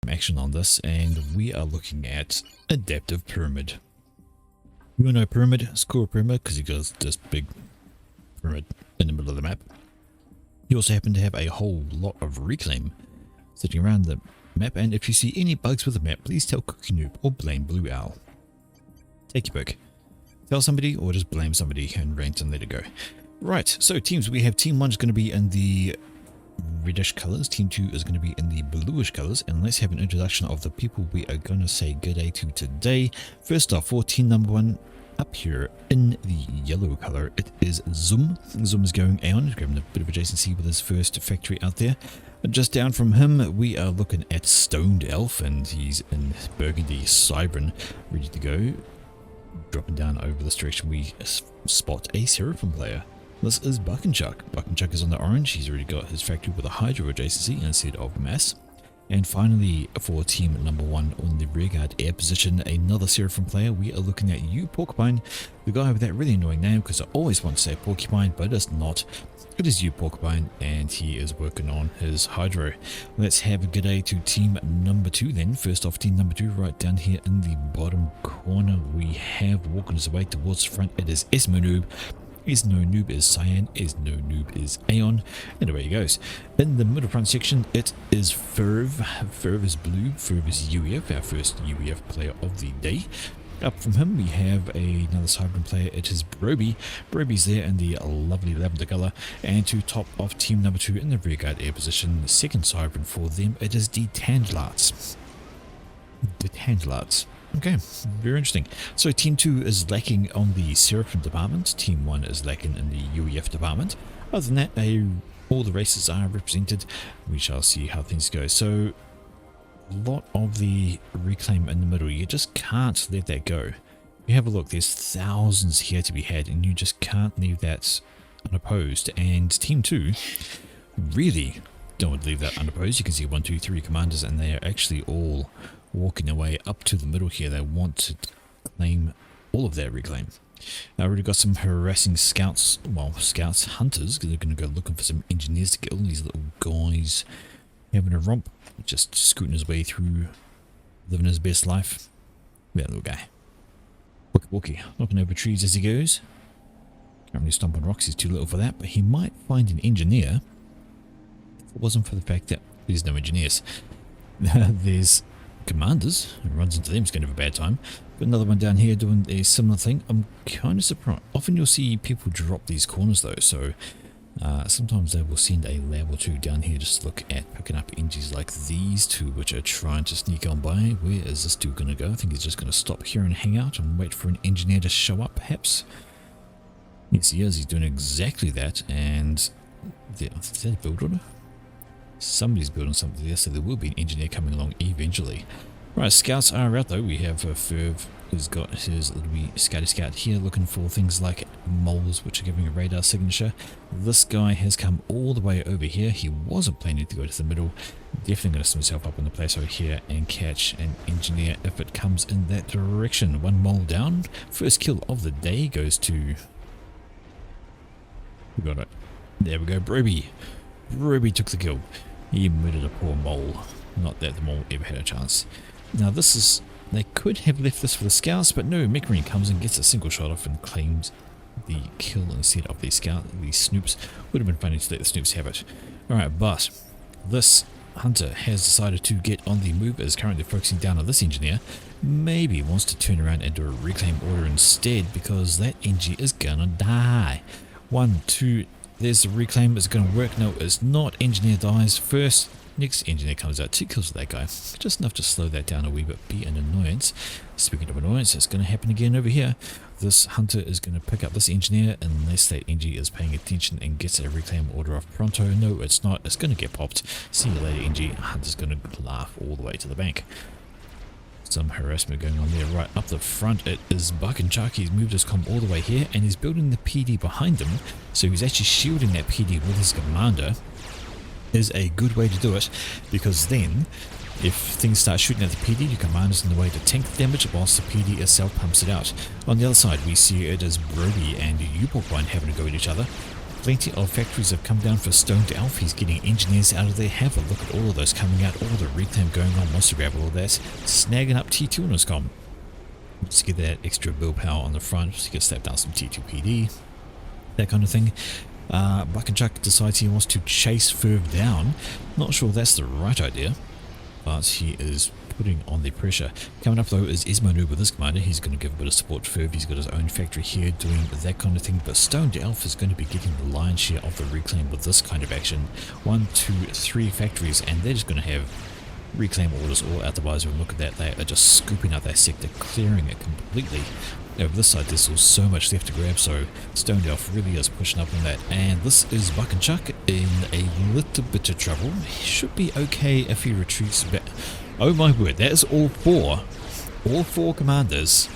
action on this, and we are looking at adaptive pyramid. You know pyramid, score pyramid, because you got this big pyramid in the middle of the map. You also happen to have a whole lot of reclaim sitting around the map, and if you see any bugs with the map, please tell Cookie Noob or blame Blue Owl. Take your pick. Tell somebody or just blame somebody and rant and let it go. Right, so teams, we have team 1 is going to be in the reddish colors, team 2 is going to be in the bluish colors, and let's have an introduction of the people we are going to say good day to today. First off, for team number 1, up here in the yellow color, it is Zoom. Zoom is going Aeon, grabbing a bit of adjacency with his first factory out there. Just down from him, we are looking at Stoned Elf, and he's in Burgundy Cybran, ready to go. Dropping down over this direction, we spot a Seraphim player. This is Buckenchuck. Buckenchuck is on the orange. He's already got his factory with a Hydro adjacency instead of mass. And finally, for team number 1 on the rearguard air position, another Seraphim player, we are looking at you, Porcupine, the guy with that really annoying name, because I always want to say Porcupine, but it's not. It is you, Porcupine, and he is working on his Hydro. Let's have a good day to team number 2 then. First off, team number 2, right down here in the bottom corner, we have walking his way towards the front. It is Esmo Noob. Is no noob is Cyan, is no noob is Aeon, and away he goes. In the middle front section, it is Ferv. Ferv is blue, Ferv is UEF, our first UEF player of the day. Up from him, we have another Cybran player, it is Broby. Broby's there in the lovely lavender colour, and to top off team number 2 in the rearguard air position, the second Cybran for them, it is Detandlarts. Detandlarts. Okay, very interesting. So team 2 is lacking on the Seraphim department, team 1 is lacking in the UEF department. Other than that, all the races are represented. We shall see how things go. So a lot of the reclaim in the middle, you just can't let that go. You have a look, there's thousands here to be had, and you just can't leave that unopposed. And team 2 really don't want to leave that unopposed. You can see 1, 2, 3 commanders, and they are actually all walking their way up to the middle here. They want to claim all of that reclaim. Now, I've already got some harassing scouts, well, scouts, hunters, because they're going to go looking for some engineers to kill. These little guys having a romp, just scooting his way through, living his best life. That little guy. Walkie, knocking over trees as he goes. Can't really stomp on rocks, he's too little for that, but he might find an engineer if it wasn't for the fact that there's no engineers. There's commanders, who runs into them, is going to have a bad time. Got another one down here doing a similar thing. I'm kind of surprised. Often you'll see people drop these corners though, so sometimes they will send a lab or 2 down here just to look at picking up NGs like these 2, which are trying to sneak on by. Where is this dude going to go? I think he's just going to stop here and hang out and wait for an engineer to show up, perhaps. Yes, he is. He's doing exactly that, and is that a build order? Somebody's building something there, so there will be an engineer coming along eventually. Right, scouts are out though. We have Ferv, who's got his little wee scouty scout here looking for things like moles, which are giving a radar signature. This guy has come all the way over here. He wasn't planning to go to the middle. Definitely going to set himself up in the place over here and catch an engineer if it comes in that direction. 1 mole down. First kill of the day goes to... We got it. There we go, Broby. Broby took the kill. He murdered a poor mole. Not that the mole ever had a chance. Now this is... They could have left this for the scouts, but no, Mecmarine comes and gets a single shot off and claims the kill instead of the scout. The snoops. Would have been funny to let the snoops have it. Alright, but this hunter has decided to get on the move, is currently focusing down on this engineer. Maybe wants to turn around and do a reclaim order instead, because that NG is gonna die. 1, 2... There's the reclaim. Is it going to work? No, it's not. Engineer dies first. Next engineer comes out. 2 kills for that guy. Just enough to slow that down a wee bit. Be an annoyance. Speaking of annoyance, it's going to happen again over here. This hunter is going to pick up this engineer unless that NG is paying attention and gets a reclaim order off pronto. No, it's not. It's going to get popped. See you later, NG. Hunter's going to laugh all the way to the bank. Some harassment going on there. Right up the front, it is Buckenchuck. He's moved his comm all the way here, and he's building the PD behind him, so he's actually shielding that PD with his commander. Is a good way to do it, because then if things start shooting at the PD, your commander's in the way to tank the damage whilst the PD itself pumps it out. On the other side, we see it as Broby and Porcupine having to go at each other. Plenty of factories have come down for Stoned Elf. He's getting engineers out of there. Have a look at all of those coming out, all the reclaim going on. Wants to grab all of that. Snagging up T2 on his comm. Just to get that extra build power on the front. So you can slap down some T2 PD. That kind of thing. Buck and Chuck decides he wants to chase Ferv down. Not sure that's the right idea, but he is putting on the pressure. Coming up though is Ismanu with his commander. He's going to give a bit of support to Ferv. He's got his own factory here doing that kind of thing, but Stoned Elf is going to be getting the lion's share of the reclaim with this kind of action. 1, 2, 3 factories, and they're just going to have reclaim orders all out the visor. And look at that, they are just scooping out that sector, clearing it completely. Over this side there's still so much left to grab, so Stoned Elf really is pushing up on that. And this is Buck and Chuck in a little bit of trouble. He should be okay if he retreats back. Oh my word, that is all four commanders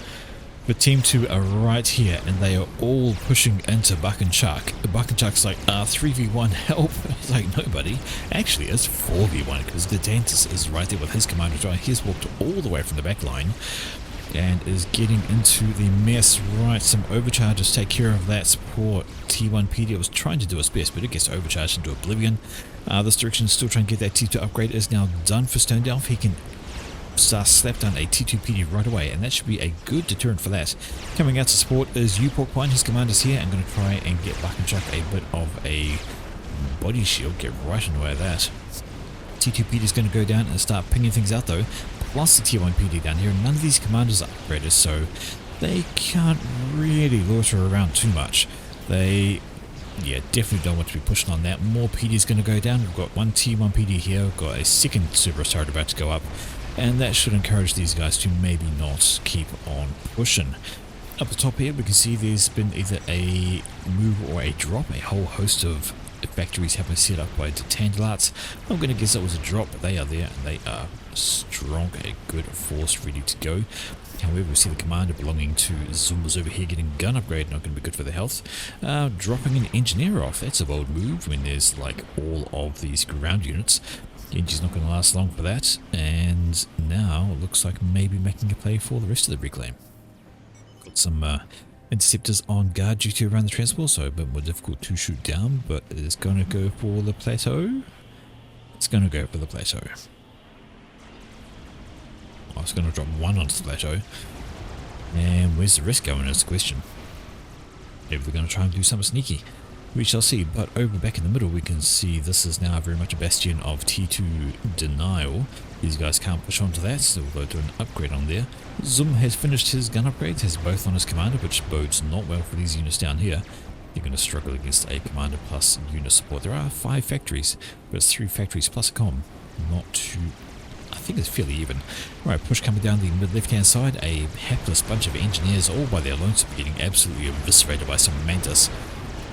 for Team 2 are right here, and they are all pushing into Buck and Chuck. Buck and Chuck's like, 3v1 help. It's like, nobody. Actually, it's 4v1 because the Dentist is right there with his commanders. Right, he's walked all the way from the back line and is getting into the mess. Right, some overcharges take care of that. Poor T1 PD was trying to do its best, but it gets overcharged into oblivion. This direction is still trying to get that T2 upgrade. Is now done for Stoned Elf. He can slap down a T2 PD right away, and that should be a good deterrent for that. Coming out to support is U-Porcupine. His commander's here. I'm going to try and get Buck and Chuck a bit of a body shield. Get right in the way of that. T2 PD is going to go down and start pinging things out though. Plus the T1 PD down here. None of these commanders are upgraded, so they can't really loiter around too much. They, yeah, definitely don't want to be pushing on that. More PD is going to go down. We've got one T1 PD here. We've got a second super turret about to go up, and that should encourage these guys to maybe not keep on pushing. Up the top here we can see there's been either a move or a drop. A whole host of factories have been set up by Tandalarts. I'm going to guess that was a drop, but they are there and they are strong, a good force ready to go. However, we see the commander belonging to Zumba's over here getting gun upgrade, not going to be good for the health. Dropping an engineer off, that's a bold move when there's like all of these ground units. Genji's not going to last long for that, and now it looks like maybe making a play for the rest of the reclaim. Got some interceptors on guard duty around the transport, so a bit more difficult to shoot down, but it's going to go for the plateau. It's going to go for the plateau. Oh, it's going to drop one onto the plateau. And where's the rest going is the question. Maybe they're going to try and do something sneaky. We shall see, but over back in the middle we can see this is now very much a bastion of T2 denial. These guys can't push onto that, so we'll go do an upgrade on there. Zum has finished his gun upgrades, has both on his commander, which bodes not well for these units down here. You're going to struggle against a commander plus unit support. There are 5 factories, but it's 3 factories plus a comm. Not too... I think it's fairly even. Right, push coming down the mid left hand side, a hapless bunch of engineers all by their lonesome getting absolutely eviscerated by some mantis.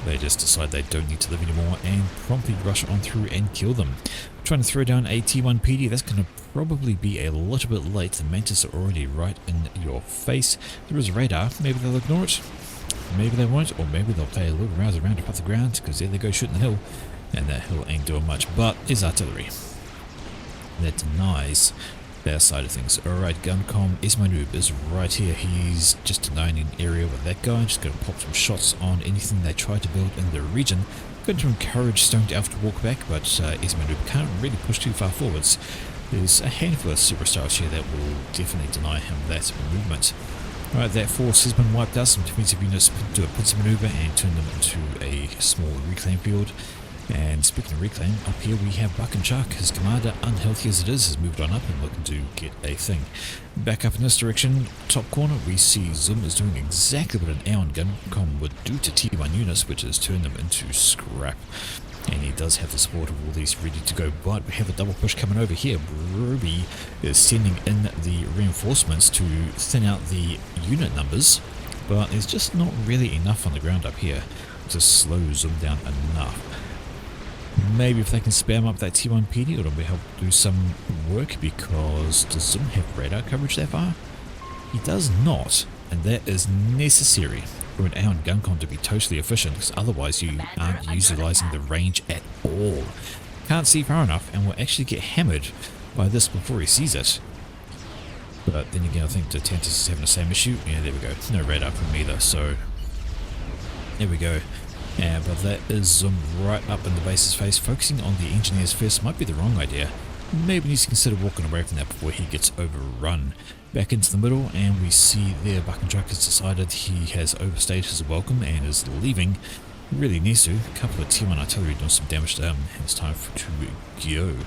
They just decide they don't need to live anymore and promptly rush on through and kill them. Trying to throw down a T1 PD, that's going to probably be a little bit late. The mantis are already right in your face. There is radar, maybe they'll ignore it, maybe they won't, or maybe they'll play a little rouse around above the ground, because there they go shooting the hill, and that hill ain't doing much, but is artillery. That denies their side of things. Alright, Guncom Ismanub is right here. He's just denying an area with that guy. Just going to pop some shots on anything they try to build in the region. Going to encourage Stoned Elf to walk back, but Ismanub can't really push too far forwards. There's a handful of superstars here that will definitely deny him that movement. Alright, that force has been wiped out. Some defensive units do a pincer maneuver and turn them into a small reclaim field. And speaking of reclaim, up here we have Buck and Chuck. His commander, unhealthy as it is, has moved on up and looking to get a thing. Back up in this direction, top corner, we see Zum is doing exactly what an Aeon Guncom would do to T1 units, which is turn them into scrap. And he does have the support of all these ready to go, but we have a double push coming over here. Ruby is sending in the reinforcements to thin out the unit numbers, but there's just not really enough on the ground up here to slow Zum down enough. Maybe if they can spam up that T1 PD, it'll help do some work, because does Zum have radar coverage that far? He does not, and that is necessary for an Aeon Guncom to be totally efficient, because otherwise you aren't utilising the range at all. Can't see far enough and will actually get hammered by this before he sees it. But then again, I think the Tantus is having the same issue. Yeah, there we go. No radar from either, so there we go. But that is zoomed right up in the base's face. Focusing on the engineers first might be the wrong idea. Maybe needs to consider walking away from that before he gets overrun. Back into the middle, and we see there Buck and Chuck has decided he has overstayed his welcome and is leaving. He really needs to. A couple of T1 artillery doing some damage to him. It's time to go.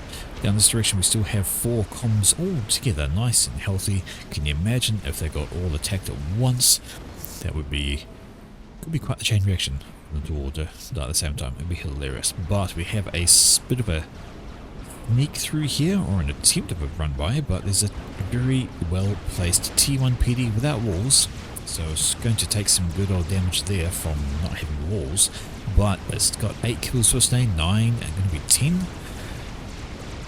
Down this direction we still have 4 comms all together, nice and healthy. Can you imagine if they got all attacked at once? That could be quite the chain reaction. All at the same time. It'd be hilarious. But we have a bit of a sneak through here, or an attempt of a run by, but there's a very well placed T1 PD without walls, so it's going to take some good old damage there from not having walls. But it's got 8 kills first aid, 9, and going to be 10.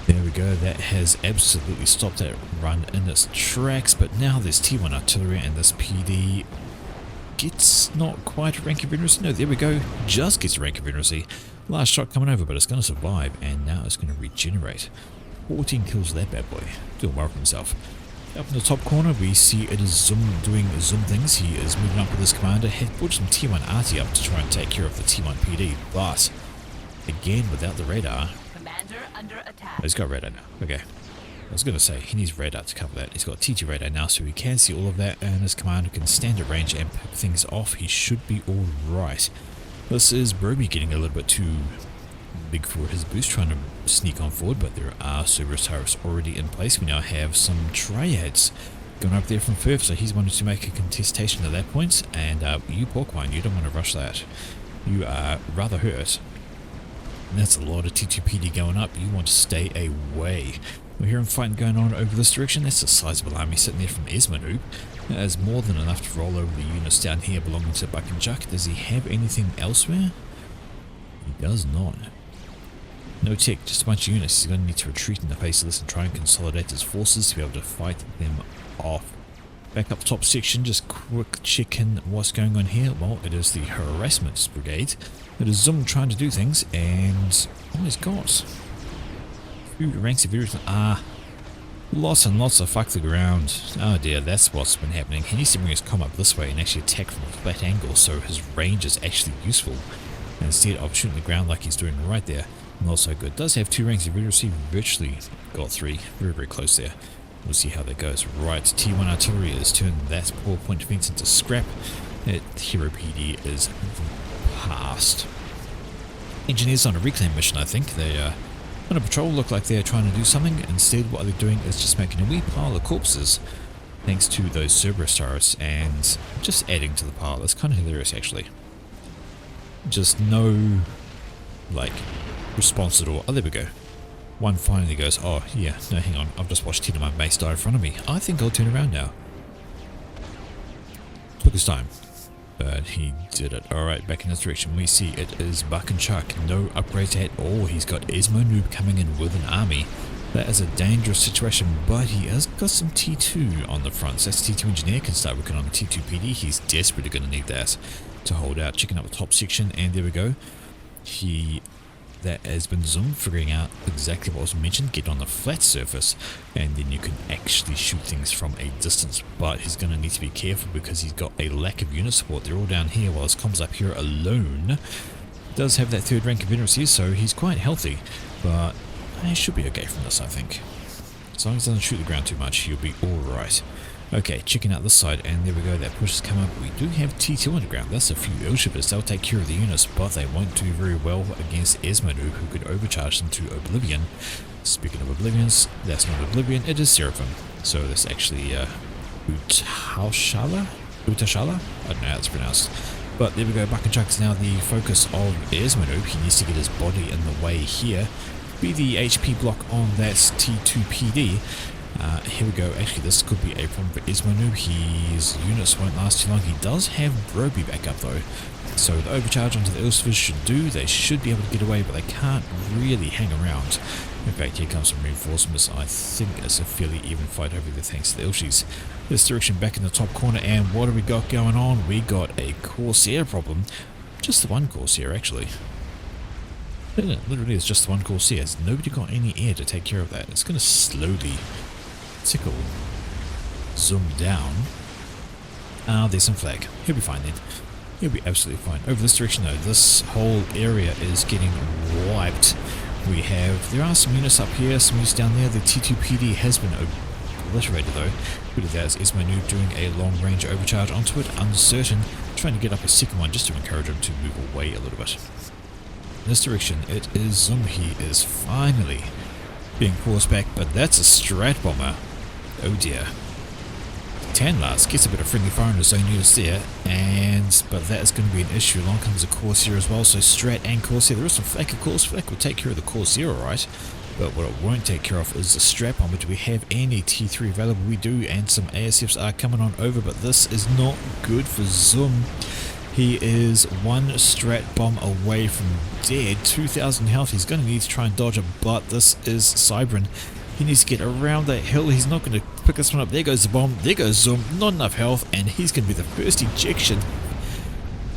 There we go, that has absolutely stopped that run in its tracks. But now there's T1 artillery, and this PD gets not quite a rank of veneracy. No, there we go, just gets a rank of veneracy. Last shot coming over, but it's going to survive, and now it's going to regenerate. 14 kills of that bad boy. Doing well for himself. Up in the top corner, we see it is doing zoom things. He is moving up with his commander. He put some T1 arty up to try and take care of the T1 PD, but again, without the radar. Commander under attack. Oh, he's got radar now. Okay. I was going to say, he needs radar to cover that. He's got T2 radar now, so he can see all of that, and his commander can stand at range and pick things off. He should be alright. This is Broby getting a little bit too big for his boost, trying to sneak on forward, but there are Cerberus turrets already in place. We now have some triads going up there from Firth, so he's wanted to make a contestation at that point, and you Porkwine, you don't want to rush that. You are rather hurt. And that's a lot of T2PD going up. You want to stay away. We're hearing fighting going on over this direction. That's a sizable army sitting there from Esmanoob. That is more than enough to roll over the units down here belonging to Buck and Chuck. Does he have anything elsewhere? He does not. No tech, just a bunch of units. He's going to need to retreat in the face of this and try and consolidate his forces to be able to fight them off. Back up top section, just quick checking what's going on here. Well, it is the harassment brigade. It is Zoom trying to do things, and oh, he's got ranks of everything. Lots and lots of fuck the ground. Oh dear, that's what's been happening. He needs to bring his comm up this way and actually attack from a flat angle, so his range is actually useful, instead of shooting the ground like he's doing right there. Not so good. Does have 2 ranks of literacy, virtually got 3. Very, very close there. We'll see how that goes. Right, T1 artillery is turning that poor point defense into scrap. That hero PD is past. Engineers on a reclaim mission, I think. They on a patrol, look like they're trying to do something. Instead, what they're doing is just making a wee pile of corpses, thanks to those Cerberus turrets, and just adding to the pile. That's kind of hilarious, actually. Just no, like, response at all. Oh, there we go. One finally goes, oh yeah, no, hang on, I've just watched 10 of my mates die in front of me. I think I'll turn around now. Took his time, but he did it. Alright, back in this direction, we see it is Buck and Chuck. No upgrades at all. He's got Esmanoob coming in with an army. That is a dangerous situation, but he has got some T2 on the front. So that's T2 engineer can start working on the T2 PD. He's desperately going to need that to hold out. Checking out the top section, and there we go. That has been zoomed, figuring out exactly what was mentioned. Get on the flat surface, and then you can actually shoot things from a distance. But he's going to need to be careful because he's got a lack of unit support. They're all down here, while his comms up here alone. Does have that 3rd rank of veneracy, so he's quite healthy. But he should be okay from this, I think. As long as he doesn't shoot the ground too much, he'll be alright. Okay, checking out this side, and there we go, that push has come up. We do have T2 underground. That's a few airshippers. They'll take care of the units, but they won't do very well against Esmanoob, who could overcharge them to Oblivion. Speaking of Oblivions, that's not Oblivion, it is Seraphim. So that's actually Utashala? I don't know how it's pronounced. But there we go, Buck and Chuck is now the focus of Esmanoob. He needs to get his body in the way here. Be the HP block on that T2 PD. Here we go. Actually, this could be a problem for Esmanoob. His units won't last too long. He does have Broby back up though, so the overcharge onto the Elseviers should do. They should be able to get away, but they can't really hang around. In fact, here comes some reinforcements. I think it's a fairly even fight over there thanks to the Elshies. This direction back in the top corner, and what do we got going on? We got a Corsair problem. Just the one Corsair, actually. Literally, it's just the one Corsair. Has nobody got any air to take care of that? It's going to slowly tickle, zoom down. There's some flag. He'll be fine then. He'll be absolutely fine. Over this direction though, this whole area is getting wiped. There are some units up here, some units down there. The T2PD has been obliterated though. Bit of that is Isma Noob doing a long range overcharge onto it, uncertain, trying to get up a second one just to encourage him to move away a little bit. In this direction, it is Zoom. He is finally being forced back, but that's a strat bomber. Oh dear. Tanlas gets a bit of friendly fire on his own units there, but that is going to be an issue. Along comes a Corsair as well, so Strat and Corsair. There is some flak, of course. Flak will take care of the Corsair, alright. But what it won't take care of is the strat bomber. Do we have any T3 available? We do, and some ASFs are coming on over, but this is not good for Zoom. He is one strat bomb away from dead. 2,000 health. He's going to need to try and dodge it, but this is Cybran. He needs to get around that hill. He's not going to pick this one up. There goes the bomb. There goes Zoom. Not enough health, and he's going to be the first ejection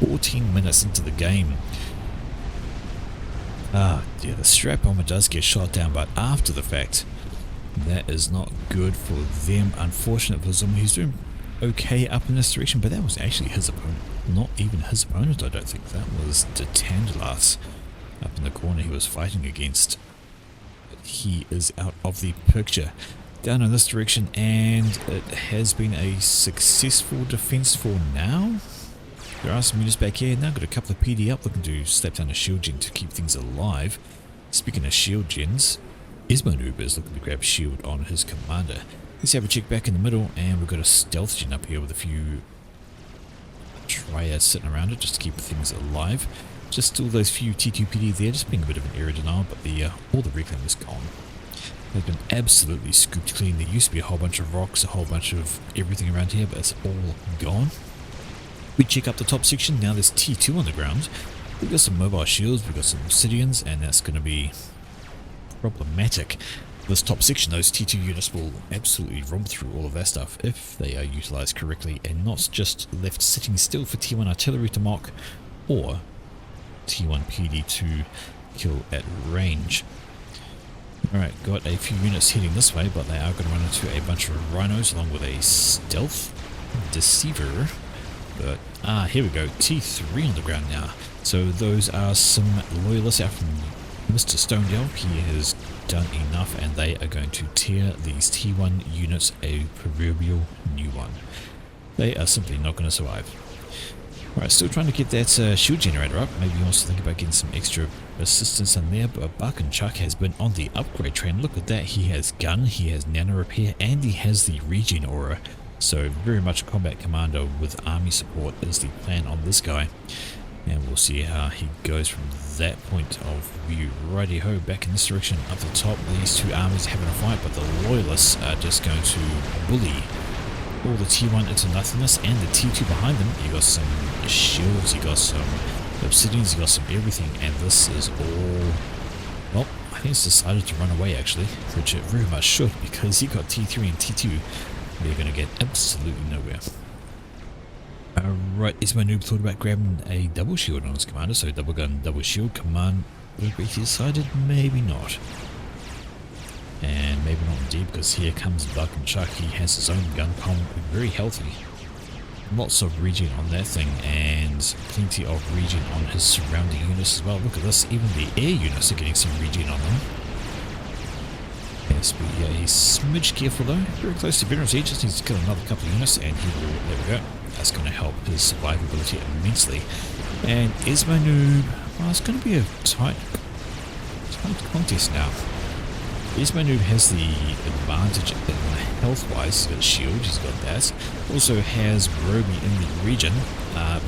14 minutes into the game. Ah, dear, the strat bomber does get shot down, but after the fact, that is not good for them. Unfortunate for Zoom. He's doing okay up in this direction, but that was actually his opponent. Not even his opponent, I don't think. That was the Tandalas up in the corner he was fighting against. But he is out of the picture. Down in this direction, and it has been a successful defense for now. There are some units back here. Now got a couple of PD up looking to slap down a shield gen to keep things alive. Speaking of shield gens, Ismanoob is looking to grab shield on his commander. Let's have a check back in the middle, and we've got a stealth gen up here with a few triads sitting around it just to keep things alive. Just still those few T2PD there, just being a bit of an area denial, but all the reclaim is gone. They've been absolutely scooped clean. There used to be a whole bunch of rocks, a whole bunch of everything around here, but it's all gone. We check up the top section. Now there's T2 on the ground. We've got some mobile shields, we've got some obsidians, and that's going to be problematic. This top section, those T2 units will absolutely romp through all of that stuff if they are utilized correctly and not just left sitting still for T1 artillery to mock or T1 PD to kill at range. Alright, got a few units heading this way, but they are going to run into a bunch of rhinos along with a stealth deceiver. But, here we go, T3 on the ground now. So those are some loyalists out from Mr. Stonedale. He has done enough, and they are going to tear these T1 units a proverbial new one. They are simply not going to survive. Alright, still trying to get that shield generator up. Maybe he wants to think about getting some extra assistance in there, but Buck and Chuck has been on the upgrade train. Look at that, he has gun, he has nano repair, and he has the regen aura. So very much a combat commander with army support is the plan on this guy. And we'll see how he goes from that point of view. Righty ho, back in this direction, up the top, these two armies having a fight, but the loyalists are just going to bully all the T1 into nothingness, and the T2 behind them. You got some shields, you got some obsidians, you got some everything, and this is all, well, I think it's decided to run away actually, which it very much should, because you got T3 and T2. They're going to get absolutely nowhere. Right, Ismanoob thought about grabbing a double shield on his commander, so double gun, double shield command, but he decided maybe not. And maybe not indeed, because here comes Buck and Chuck. He has his own gun com, very healthy. Lots of regen on that thing, and plenty of regen on his surrounding units as well. Look at this, even the air units are getting some regen on them. Yes, but yeah, he's smidge careful though. Very close to Veteran's Edge, just needs to kill another couple of units, and he will, there we go. That's going to help his survivability immensely. And Ismanoob, well, it's going to be a tight contest now. Ismanoob has the advantage in health-wise. He's got a shield, he's got that. Also has Roby in the region.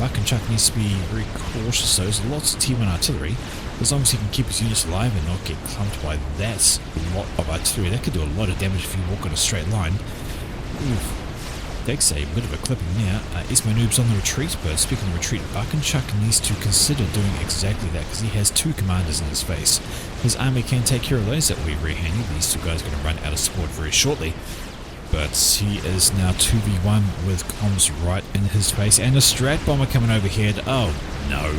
Buck and Chuck needs to be very cautious, so there's lots of T1 artillery. As long as he can keep his units alive and not get clumped by that lot of artillery, that could do a lot of damage if you walk on a straight line. Oof. Takes a bit of a clipping there. Ismanoob's on the retreat, but speaking of retreat, Buck and Chuck needs to consider doing exactly that, because he has two commanders in his face. His army can take care of those, that will be very handy. These two guys are going to run out of support very shortly. But he is now 2v1 with comms right in his face, and a strat bomber coming overhead. Oh no.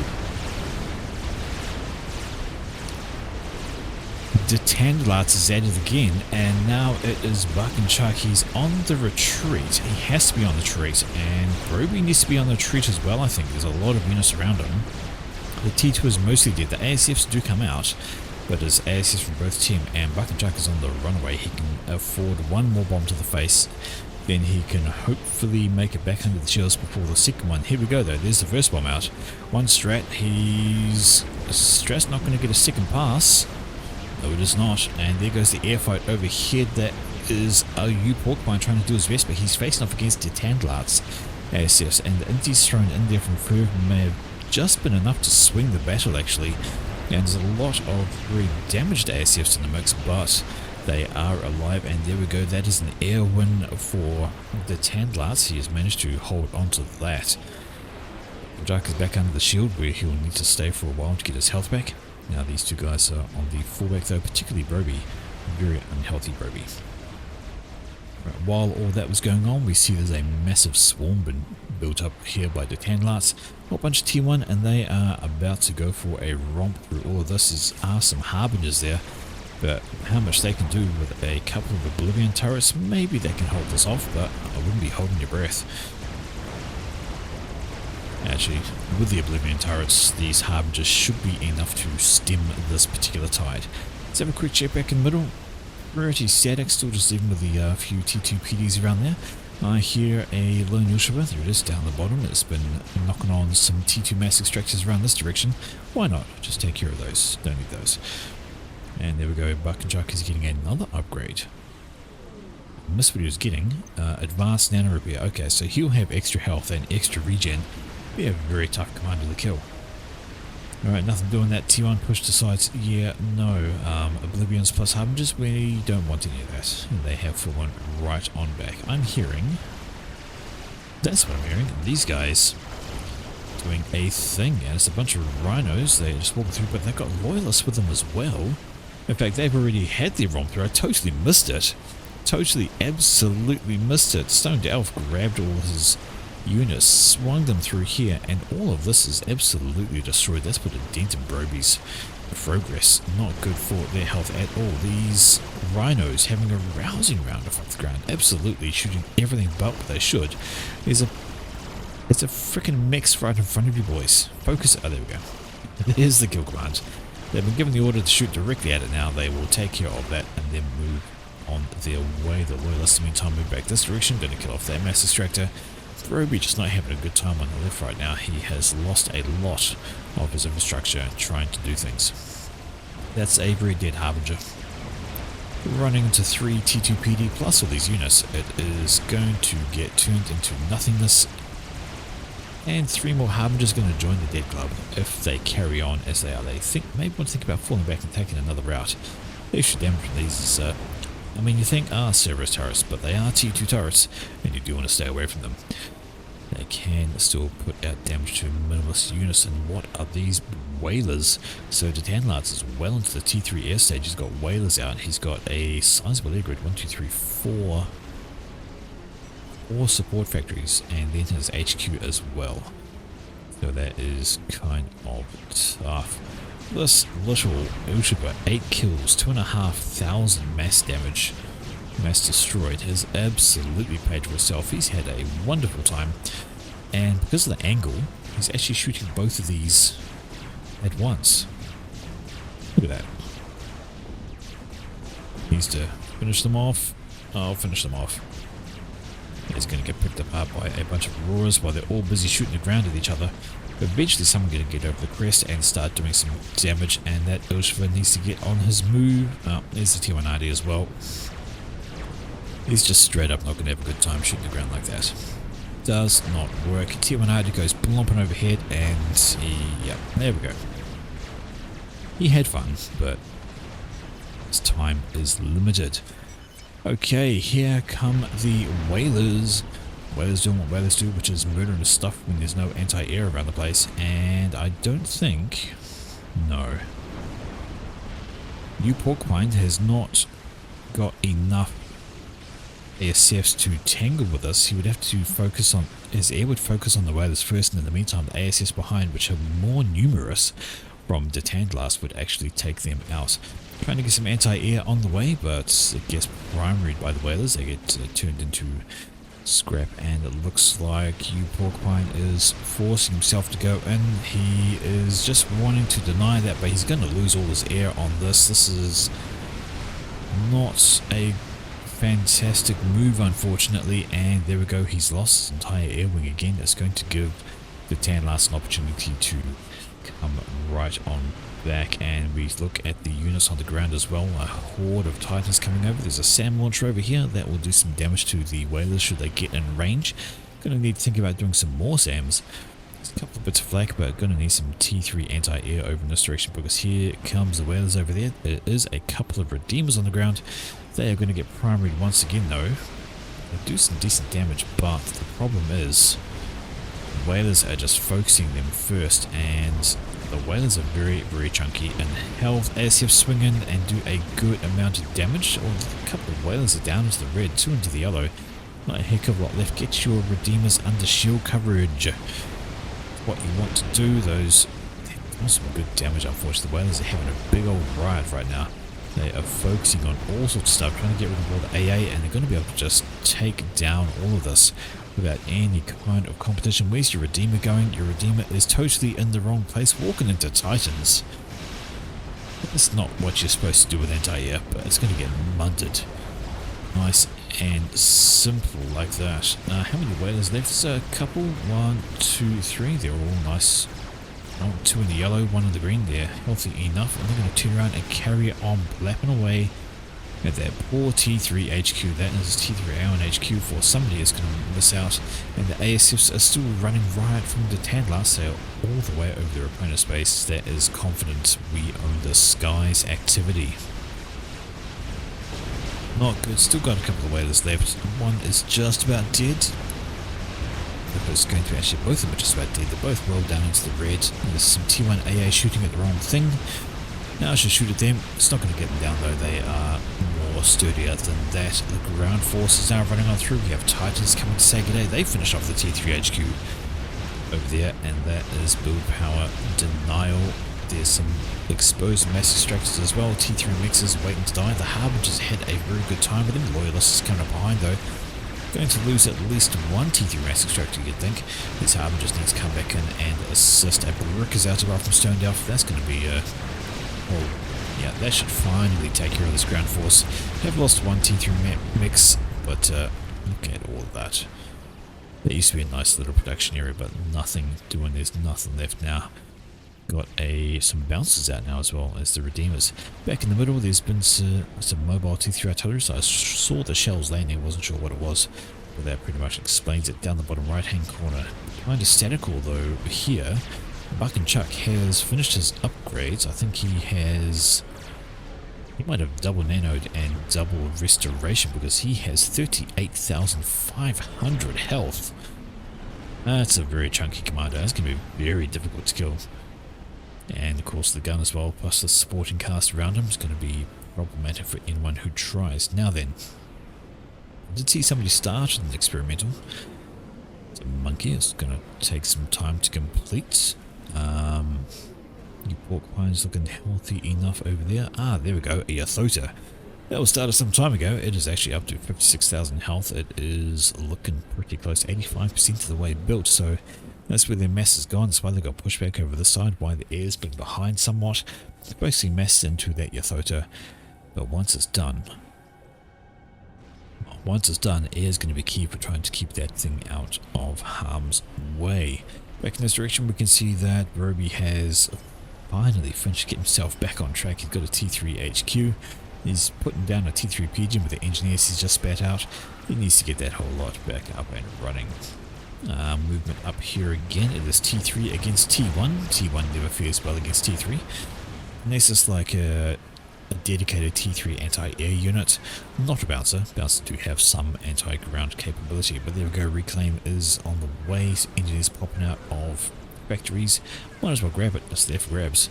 The Tandlarts is at it again, and now it is Buck and Chuck. He's on the retreat. He has to be on the retreat, and Broby needs to be on the retreat as well. I think there's a lot of units around him. The T2 is mostly dead. The ASFs do come out, but as ASFs from both team and Buck and Chuck is on the runaway, he can afford one more bomb to the face. Then he can hopefully make it back under the shields before the second one. Here we go though, there's the first bomb out. One strat, Strat's not going to get a second pass. No, it is not. And there goes the air fight overhead. That is a U-Porkpine trying to do his best, but he's facing off against the Tandlarts ASFs, and the inties thrown in there from Ferb may have just been enough to swing the battle actually. And there's a lot of very damaged ASFs in the mix, but they are alive, and there we go. That is an air win for the Tandlarts. He has managed to hold on to that. Jack is back under the shield where he'll need to stay for a while to get his health back. Now these two guys are on the fallback though, particularly Broby. Very unhealthy Broby. Right, while all that was going on, we see there's a massive swarm been built up here by the Tandlarts. A whole bunch of T1, and they are about to go for a romp through all of this. Are some harbingers there, but how much they can do with a couple of Oblivion turrets, maybe they can hold this off, but I wouldn't be holding your breath. Actually, with the Oblivion turrets, these harbingers should be enough to stem this particular tide. Let's have a quick check back in the middle. Pretty static, still just even with the few T2 PDs around there. I hear a lone Yushiba, there it is down the bottom. It's been knocking on some T2 mass extractors around this direction. Why not? Just take care of those, don't need those. And there we go, Buck and Chuck is getting another upgrade. I missed what he was getting. Advanced Nano Repair. Okay, so he'll have extra health and extra regen. Be a very tough commander to kill. Alright, nothing doing that. T1 push decides, yeah, no. Oblivions plus Harbingers, we don't want any of that. They have fallen right on back. I'm hearing... That's what I'm hearing. These guys doing a thing, and it's a bunch of rhinos. They just walk through, but they've got loyalists with them as well. In fact, they've already had their romp through. I totally missed it. Totally, absolutely missed it. Stone Elf grabbed all his units, swung them through here, and all of this is absolutely destroyed. That's put a dent in Broby's progress. Not good for their health at all. These rhinos having a rousing round off the ground. Absolutely shooting everything but what they should. It's a freaking mix right in front of you boys. Focus. Oh, there we go. There's the kill command. They've been given the order to shoot directly at it now. They will take care of that and then move on their way. The loyalists in the meantime move back this direction. Going to kill off that mass extractor. Broby just not having a good time on the left right now. He has lost a lot of his infrastructure trying to do things. That's a very dead Harbinger. Running into 3 T2 PD plus all these units, it is going to get turned into nothingness. And 3 more Harbingers going to join the Dead Club if they carry on as they are. They maybe want to think about falling back and taking another route. The extra damage from these is, I mean, you think, Cerberus turrets, but they are T2 turrets, and you do want to stay away from them. They can still put out damage to minimalist units, and what are these whalers? So the Tandlarts is well into the T3 air stage. He's got whalers out. He's got a sizable air grid, 1, 2, 3, 4 support factories, and then his HQ as well. So that is kind of tough. This little Uchiba, 8 kills, 2,500 mass damage, mass destroyed, has absolutely paid for itself. He's had a wonderful time, and because of the angle, he's actually shooting both of these at once. Look at that. Needs to finish them off. I'll finish them off. He's going to get picked apart by a bunch of roars while they're all busy shooting the ground at each other. But eventually someone's going to get over the crest and start doing some damage, and that Uchiba needs to get on his move. Oh, there's the T1RD as well. He's just straight up not going to have a good time shooting the ground like that. Does not work. T1RD goes blomping overhead, and yep, there we go. He had fun, but his time is limited. Okay, here come the whalers. Whalers doing what whalers do, which is murdering stuff when there's no anti-air around the place, and I don't think... no. U-Porkpine has not got enough ASFs to tangle with us. He would have to focus on... his air would focus on the whalers first, and in the meantime the ASFs behind, which are more numerous from the Tandlarts, would actually take them out. Trying to get some anti-air on the way, but it gets primaried by the whalers. They get turned into scrap, and it looks like Porcupine is forcing himself to go in. He is just wanting to deny that, but he's going to lose all his air on this. This is not a fantastic move, unfortunately, and there we go. He's lost his entire air wing again. It's going to give the Tanlas an opportunity to come right on back, and we look at the units on the ground as well. A horde of Titans coming over. There's a SAM launcher over here that will do some damage to the whalers should they get in range. Gonna need to think about doing some more SAMs. There's a couple of bits of flak, but gonna need some T3 anti-air over in this direction, because here comes the whalers over there. There is a couple of Redeemers on the ground. They are going to get primaried once again though. They do some decent damage, but the problem is the whalers are just focusing them first, and the whalers are very, very chunky in health. ASF swing in and do a good amount of damage. Or a couple of whalers are down into the red, 2 into the yellow. Not a heck of a lot left. Get your Redeemers under shield coverage. What you want to do, those some good damage. Unfortunately, the whalers are having a big old riot right now. They are focusing on all sorts of stuff, trying to get rid of all the AA, and they're going to be able to just take down all of this without any kind of competition. Where's your Redeemer going? Your Redeemer is totally in the wrong place, walking into Titans. That's not what you're supposed to do with anti-air, but it's going to get munted. Nice and simple like that. How many whalers left? There's a couple. 1, 2, 3. They're all nice. 1, 2 in the yellow, 1 in the green. They're healthy enough, and they're going to turn around and carry on blapping away at that poor T3 HQ. That is T3A1 HQ for somebody is going to miss out, and the ASFs are still running riot from the Tanlas. They are all the way over their opponent's base. That is confident we own the skies activity. Not good. Still got a couple of whalers left. One is just about dead. It's going to actually, both of them are just about dead. They're both rolled down into the red. There's some T1 AA shooting at the wrong thing. Now I should shoot at them. It's not going to get them down though. They are more sturdier than that. The ground forces are running on through. We have Titans coming to say good day. They finish off the T3 HQ over there, and that is build power denial. There's some exposed mass extractors as well. T3 mixers waiting to die. The Harbingers had a very good time with them. Loyalists coming up behind though. Going to lose at least one T3 mass extractor, you'd think. This Harbingers needs to come back in and assist. A Brick is out to from Stonedale. That's going to be well, yeah, that should finally take care of this ground force. Have lost one T3 mix, but look at all of that. There used to be a nice little production area, but nothing doing. There's nothing left now. Got some bouncers out now as well as the Redeemers. Back in the middle, there's been some mobile T3 artillery. So I saw the shells landing, wasn't sure what it was, but that pretty much explains it. Down the bottom right hand corner, kind of static, although here Buck and Chuck has finished his upgrades. I think he might have double nanoed and double restoration, because he has 38,500 health. That's a very chunky commander. That's going to be very difficult to kill. And of course the gun as well, plus the supporting cast around him, is going to be problematic for anyone who tries. Now then, I did see somebody start an experimental. It's a monkey. It's going to take some time to complete. Your Porcupine's looking healthy enough over there. There we go, a Yathota. That was started some time ago. It is actually up to 56,000 health. It is looking pretty close, 85% of the way built, so that's where their mass is gone. That's why they got pushed back over this side, why the air's been behind somewhat. It's basically massed into that Yathota, but once it's done, air's going to be key for trying to keep that thing out of harm's way. Back in this direction, we can see that Roby has finally finished getting himself back on track. He's got a T3 HQ. He's putting down a T3 Pigeon with the engineers he's just spat out. He needs to get that whole lot back up and running. Movement up here again. It is T3 against T1. T1 never fares well against T3. And this is like a dedicated T3 anti-air unit. Not a bouncer. Bouncers do have some anti-ground capability, but there we go. Reclaim is on the way. Engineers popping out of factories. Might as well grab it. It's there for grabs.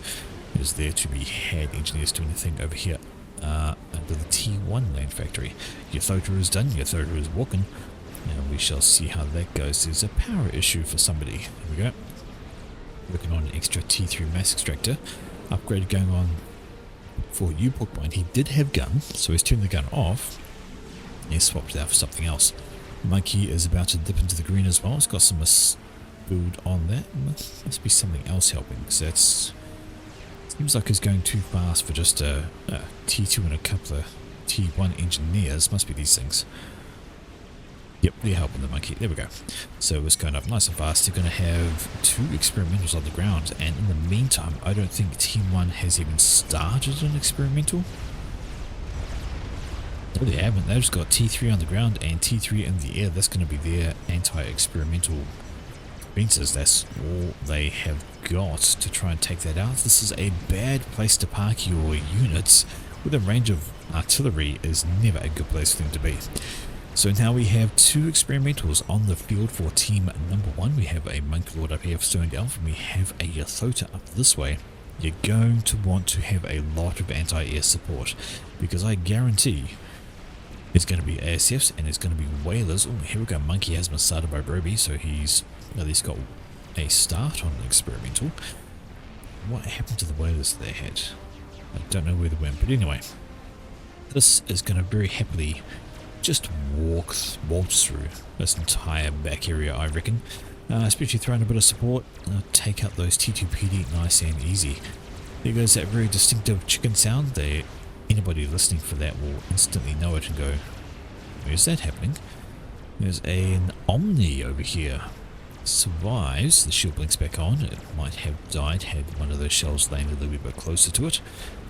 It is there to be had. Engineers doing the thing over here under the T1 land factory. Yathota is done. Yathota is walking. And we shall see how that goes. There's a power issue for somebody. Here we go. Working on an extra T3 mass extractor. Upgrade going on for you, Porkbine. He did have gun, so he's turned the gun off. He swapped it out for something else. Monkey is about to dip into the green as well. It's got some build on that. Must be something else helping, because that's seems like it's going too fast for just a T2 and a couple of T1 engineers. Must be these things. Yep, they're helping the monkey. There we go. So it's going up nice and fast. They're going to have 2 experimentals on the ground, and in the meantime, I don't think Team 1 has even started an experimental. No, they haven't. They've just got T3 on the ground and T3 in the air. That's going to be their anti-experimental fences. That's all they have got to try and take that out. This is a bad place to park your units. With a range of artillery is never a good place for them to be. So now we have 2 experimentals on the field for team number 1. We have a Monkey Lord up here for Stoned Elf, and we have a Yathota up this way. You're going to want to have a lot of anti-air support, because I guarantee it's going to be ASFs and it's going to be whalers. Oh, here we go. Monkey has been started by Roby, so he's at least got a start on an experimental. What happened to the whalers they had? I don't know where they went, but anyway, this is going to very happily just waltz through this entire back area, I reckon. Especially throwing a bit of support, take out those T2PD nice and easy. There goes that very distinctive chicken sound. Anybody listening for that will instantly know it and go, where's that happening? There's an Omni over here. Survives. The shield blinks back on. It might have died had one of those shells landed a little bit closer to it.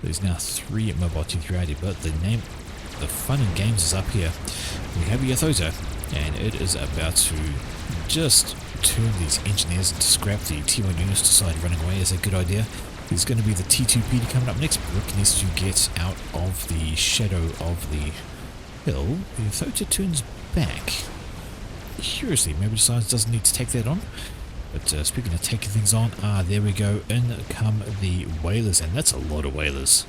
There's now 3 mobile T380, but the fun and games is up here. We have Yathota, and it is about to just turn these engineers into scrap. The T1 units decide running away is a good idea. There's going to be the T2PD coming up next. Brook needs to get out of the shadow of the hill. The Yathota turns back. Curiously, maybe decides doesn't need to take that on. But speaking of taking things on, there we go. In come the whalers, and that's a lot of whalers.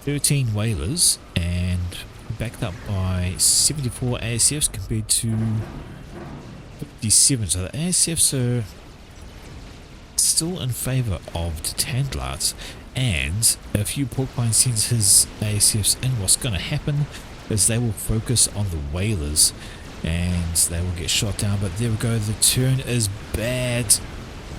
13 whalers, and backed up by 74 ASFs compared to 57. So the ASFs are still in favour of the Tandlarts, and if you Porkbine sends his ASFs in, what's going to happen is they will focus on the whalers and they will get shot down. But there we go, the turn is bad.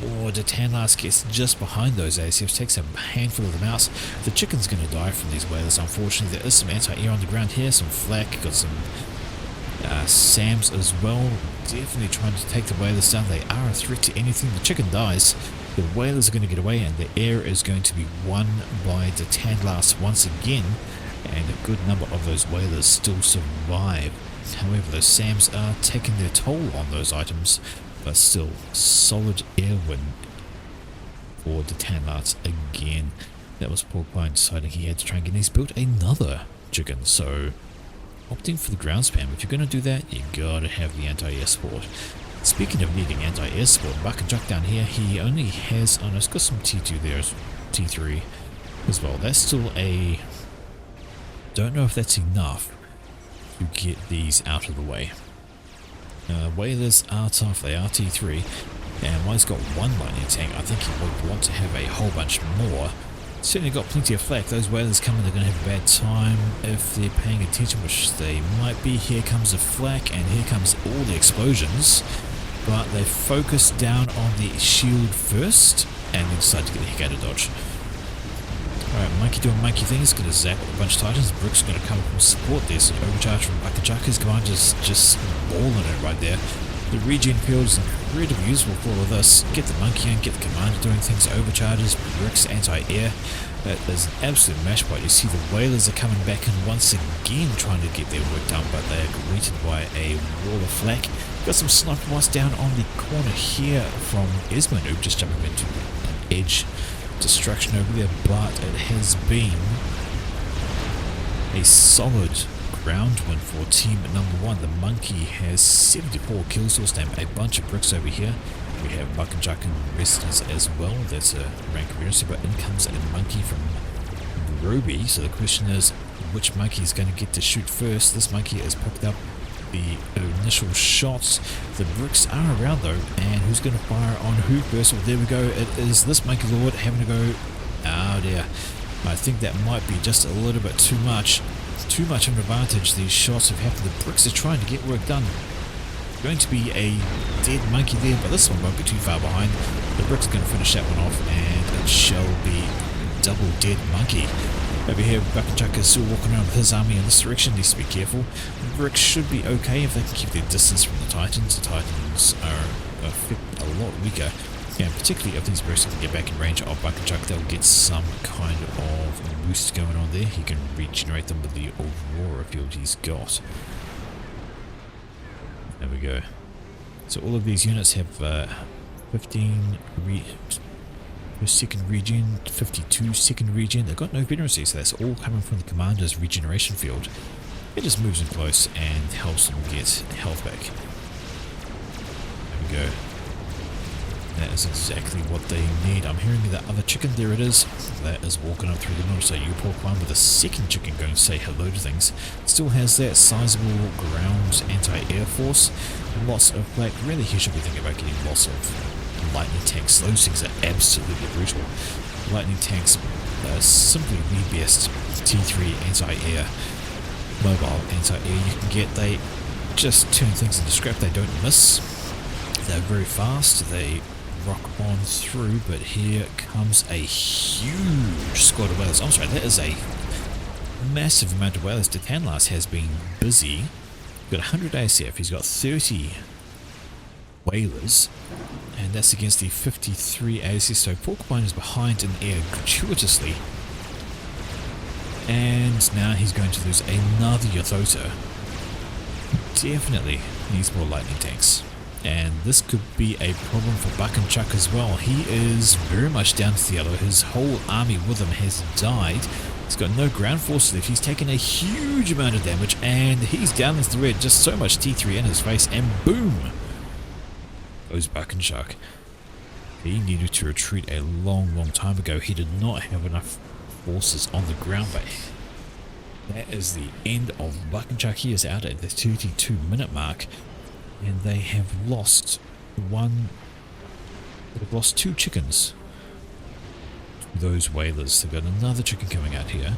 Oh, the Tandlarts gets just behind those ASFs, takes a handful of them out. The chicken's going to die from these whalers, unfortunately. There is some anti-air on the ground here, some flak, got some SAMs as well. Definitely trying to take the whalers down. They are a threat to anything. The chicken dies. The whalers are going to get away, and the air is going to be won by the Tandlarts once again. And a good number of those whalers still survive. However, those SAMs are taking their toll on those items, but still, solid air win for the Tandlarts again. That was Porkbine deciding he had to try and get he's built another chicken, so opting for the ground spam. If you're going to do that, you gotta have the anti-air support. Speaking of needing anti-air support, Buck and Chuck down here, he only has, oh no, it's got some T2 there, T3 as well. That's still a, don't know if that's enough to get these out of the way. Whalers are tough, they are T3, and while he's got one lightning tank, I think he would want to have a whole bunch more. Certainly got plenty of flak. Those whalers coming, they're going to have a bad time if they're paying attention, which they might be. Here comes the flak, and here comes all the explosions, but they focus down on the shield first, and then decide to get the heck out of dodge. Alright, Monkey doing monkey things, going to zap a bunch of titans. Brook's going to come up and support this. Overcharge from Buck and Chuck. His command just balling it right there. The regen field is incredibly useful for all of this. Get the monkey in, get the commander doing things, overcharges, Brook's anti-air. That is an absolute mash point. You see the whalers are coming back in once again trying to get their work done, but they are greeted by a wall of flak. Got some sniper blast down on the corner here from Esmond, just jumping into an edge destruction over there, but it has been a solid ground win for team number 1. The monkey has 74 kills, also a bunch of bricks over here. We have Buck and Chuck and Resistance as well. That's a rank of urgency, but in comes a monkey from Ruby. So the question is, which monkey is going to get to shoot first? This monkey has picked up the initial shots. The bricks are around though, and who's going to fire on who first? Well, there we go. It is this Monkey Lord having to go hard air. I think that might be just a little bit too much of an advantage. These shots have happened. The bricks are trying to get work done. Going to be a dead monkey there, but this one won't be too far behind. The brick's going to finish that one off, and it shall be double dead monkey. Over here, Buckenchuck is still walking around with his army in this direction. Needs to be careful. The bricks should be okay if they can keep their distance from the Titans. The Titans are a lot weaker, and particularly if these bricks can get back in range of Buckenchuck, they'll get some kind of boost going on there. He can regenerate them with the Aurora field he's got. There we go. So all of these units have 15 per second regen, 52 second regen. They've got no veterancy, so that's all coming from the commander's regeneration field. It just moves in close and helps them get health back. There we go. That is exactly what they need. I'm hearing the other chicken. There it is. That is walking up through the middle. So you pork one with a second chicken going to say hello to things. Still has that sizable ground anti-air force. Lots of flak. Really, he should be thinking about getting lots of lightning tanks. Those things are absolutely brutal. Lightning tanks are simply the best T3 anti-air, mobile anti-air you can get. They just turn things into scrap. They don't miss. They're very fast. They rock on through, but here comes a huge squad of whalers. I'm sorry, that is a massive amount of whalers. Detanlas has been busy. He's got 100 ASF, he's got 30 whalers, and that's against the 53 ASF. So Porcupine is behind in air gratuitously, and now he's going to lose another Yothota. Definitely needs more lightning tanks. And this could be a problem for Buckenchuck as well. He is very much down to the yellow. His whole army with him has died. He's got no ground force left. He's taken a huge amount of damage, and he's down into the red. Just so much T3 in his face, and boom goes Buckenchuck. He needed to retreat a long time ago. He did not have enough forces on the ground, but that is the end of Buckenchuck. He is out at the 32-minute mark. And they have lost they've lost 2 chickens to those whalers. They've got another chicken coming out here.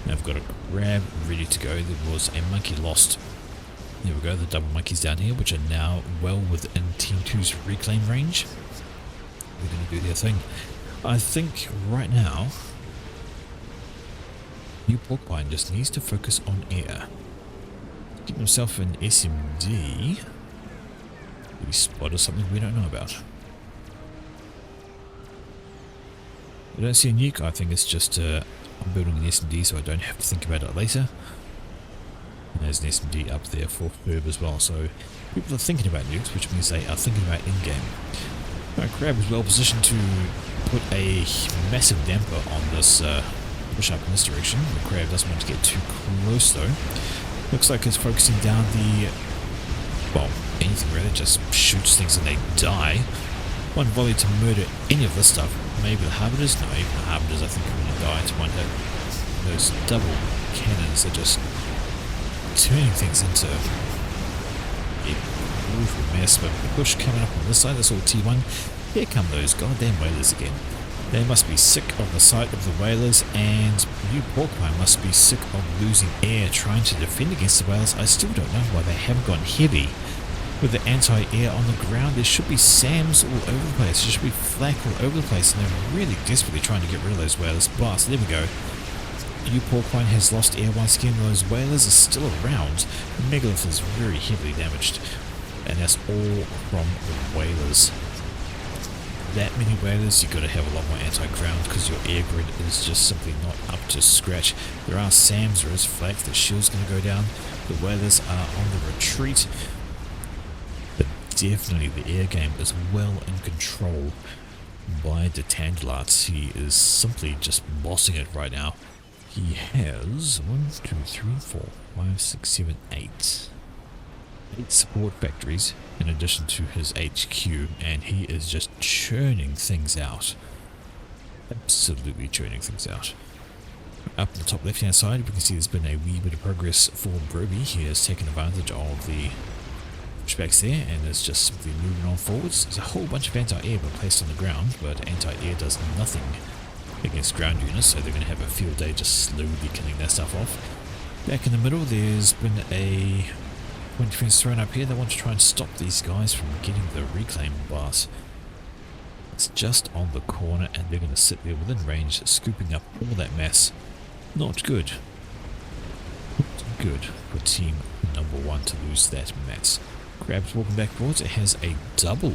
They've got a crab ready to go. There was a monkey lost. There we go, the double monkeys down here, which are now well within Team 2's reclaim range. They're going to do their thing. I think right now, New Porcupine just needs to focus on air. Keep himself an SMD. We spotted something we don't know about. I don't see a nuke. I think it's just I'm building an SMD so I don't have to think about it later. And there's an SMD up there for Ferb as well. So people are thinking about nukes, which means they are thinking about in-game. Crab is well positioned to put a massive damper on this push up in this direction. The Crab doesn't want to get too close though. Looks like it's focusing down the, well, anything really, just shoots things and they die. One volley to murder any of this stuff. Maybe the Harbiters? No, even the Harbiters I think are going to die to one hit. Those double cannons are just turning things into a brutal mess. But push coming up on this side, that's all T1. Here come those goddamn whalers again. They must be sick of the sight of the whalers, and New Porcupine must be sick of losing air trying to defend against the whalers. I still don't know why they haven't gone heavy with the anti-air on the ground. There should be SAMs all over the place. There should be flak all over the place, and they're really desperately trying to get rid of those whalers. But there we go. New Porcupine has lost air once again. Those whalers are still around. The megalith is very heavily damaged, and that's all from the whalers. That many whalers, you've got to have a lot more anti-ground because your air grid is just simply not up to scratch. There are SAMs, there is flak, the shield's going to go down. The whalers are on the retreat. But definitely the air game is well in control by Detanlas. He is simply just bossing it right now. He has 1, 2, 3, 4, 5, 6, 7, 8 support factories in addition to his HQ, and he is just churning things out. Absolutely churning things out. Up in the top left hand side we can see there's been a wee bit of progress for Broby. He has taken advantage of the pushbacks there and is just simply moving on forwards. There's a whole bunch of anti-air placed on the ground, but anti-air does nothing against ground units, so they're going to have a field day just slowly killing that stuff off. Back in the middle, there's been a point defense thrown up here. They want to try and stop these guys from getting the reclaim bars. It's just on the corner, and they're going to sit there within range, scooping up all that mass. Not good. Not good for team number 1 to lose that mass. Crab's walking back towards it. Has a double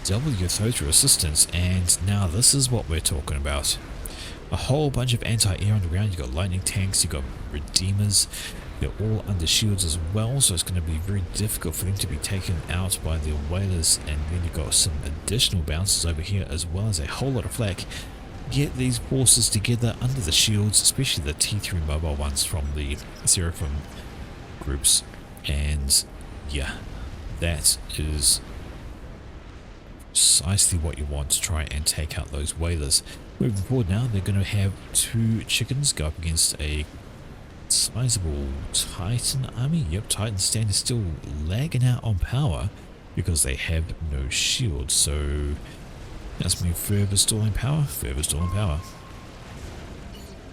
your throw assistance, and now this is what we're talking about. A whole bunch of anti-air on the ground. You've got lightning tanks, you've got redeemers, they're all under shields as well, so it's going to be very difficult for them to be taken out by the whalers. And then you've got some additional bounces over here as well as a whole lot of flak. Get these forces together under the shields, especially the T3 mobile ones from the Seraphim groups, and yeah, that is precisely what you want to try and take out those whalers. Moving forward now, they're going to have 2 chickens go up against a sizable Titan army. Yep, Titan stand is still lagging out on power because they have no shield, so that's me further stalling power,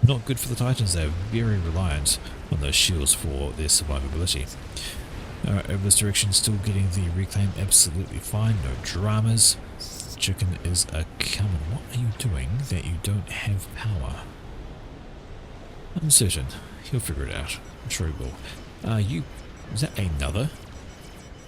Not good for the Titans. They're very reliant on those shields for their survivability. Alright, over this direction, still getting the reclaim absolutely fine, no dramas. Chicken is a coming. What are you doing that you don't have power? Uncertain. He'll figure it out. I'm sure he will. Is that another?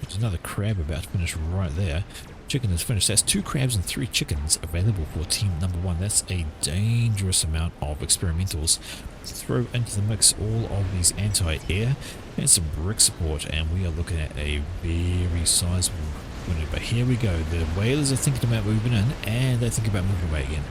There's another crab about to finish right there. Chicken is finished. That's 2 crabs and 3 chickens available for team number 1. That's a dangerous amount of experimentals. Throw into the mix all of these anti-air and some brick support, and we are looking at a very sizable winner. But here we go. The whalers are thinking about moving in, and they think about moving away again.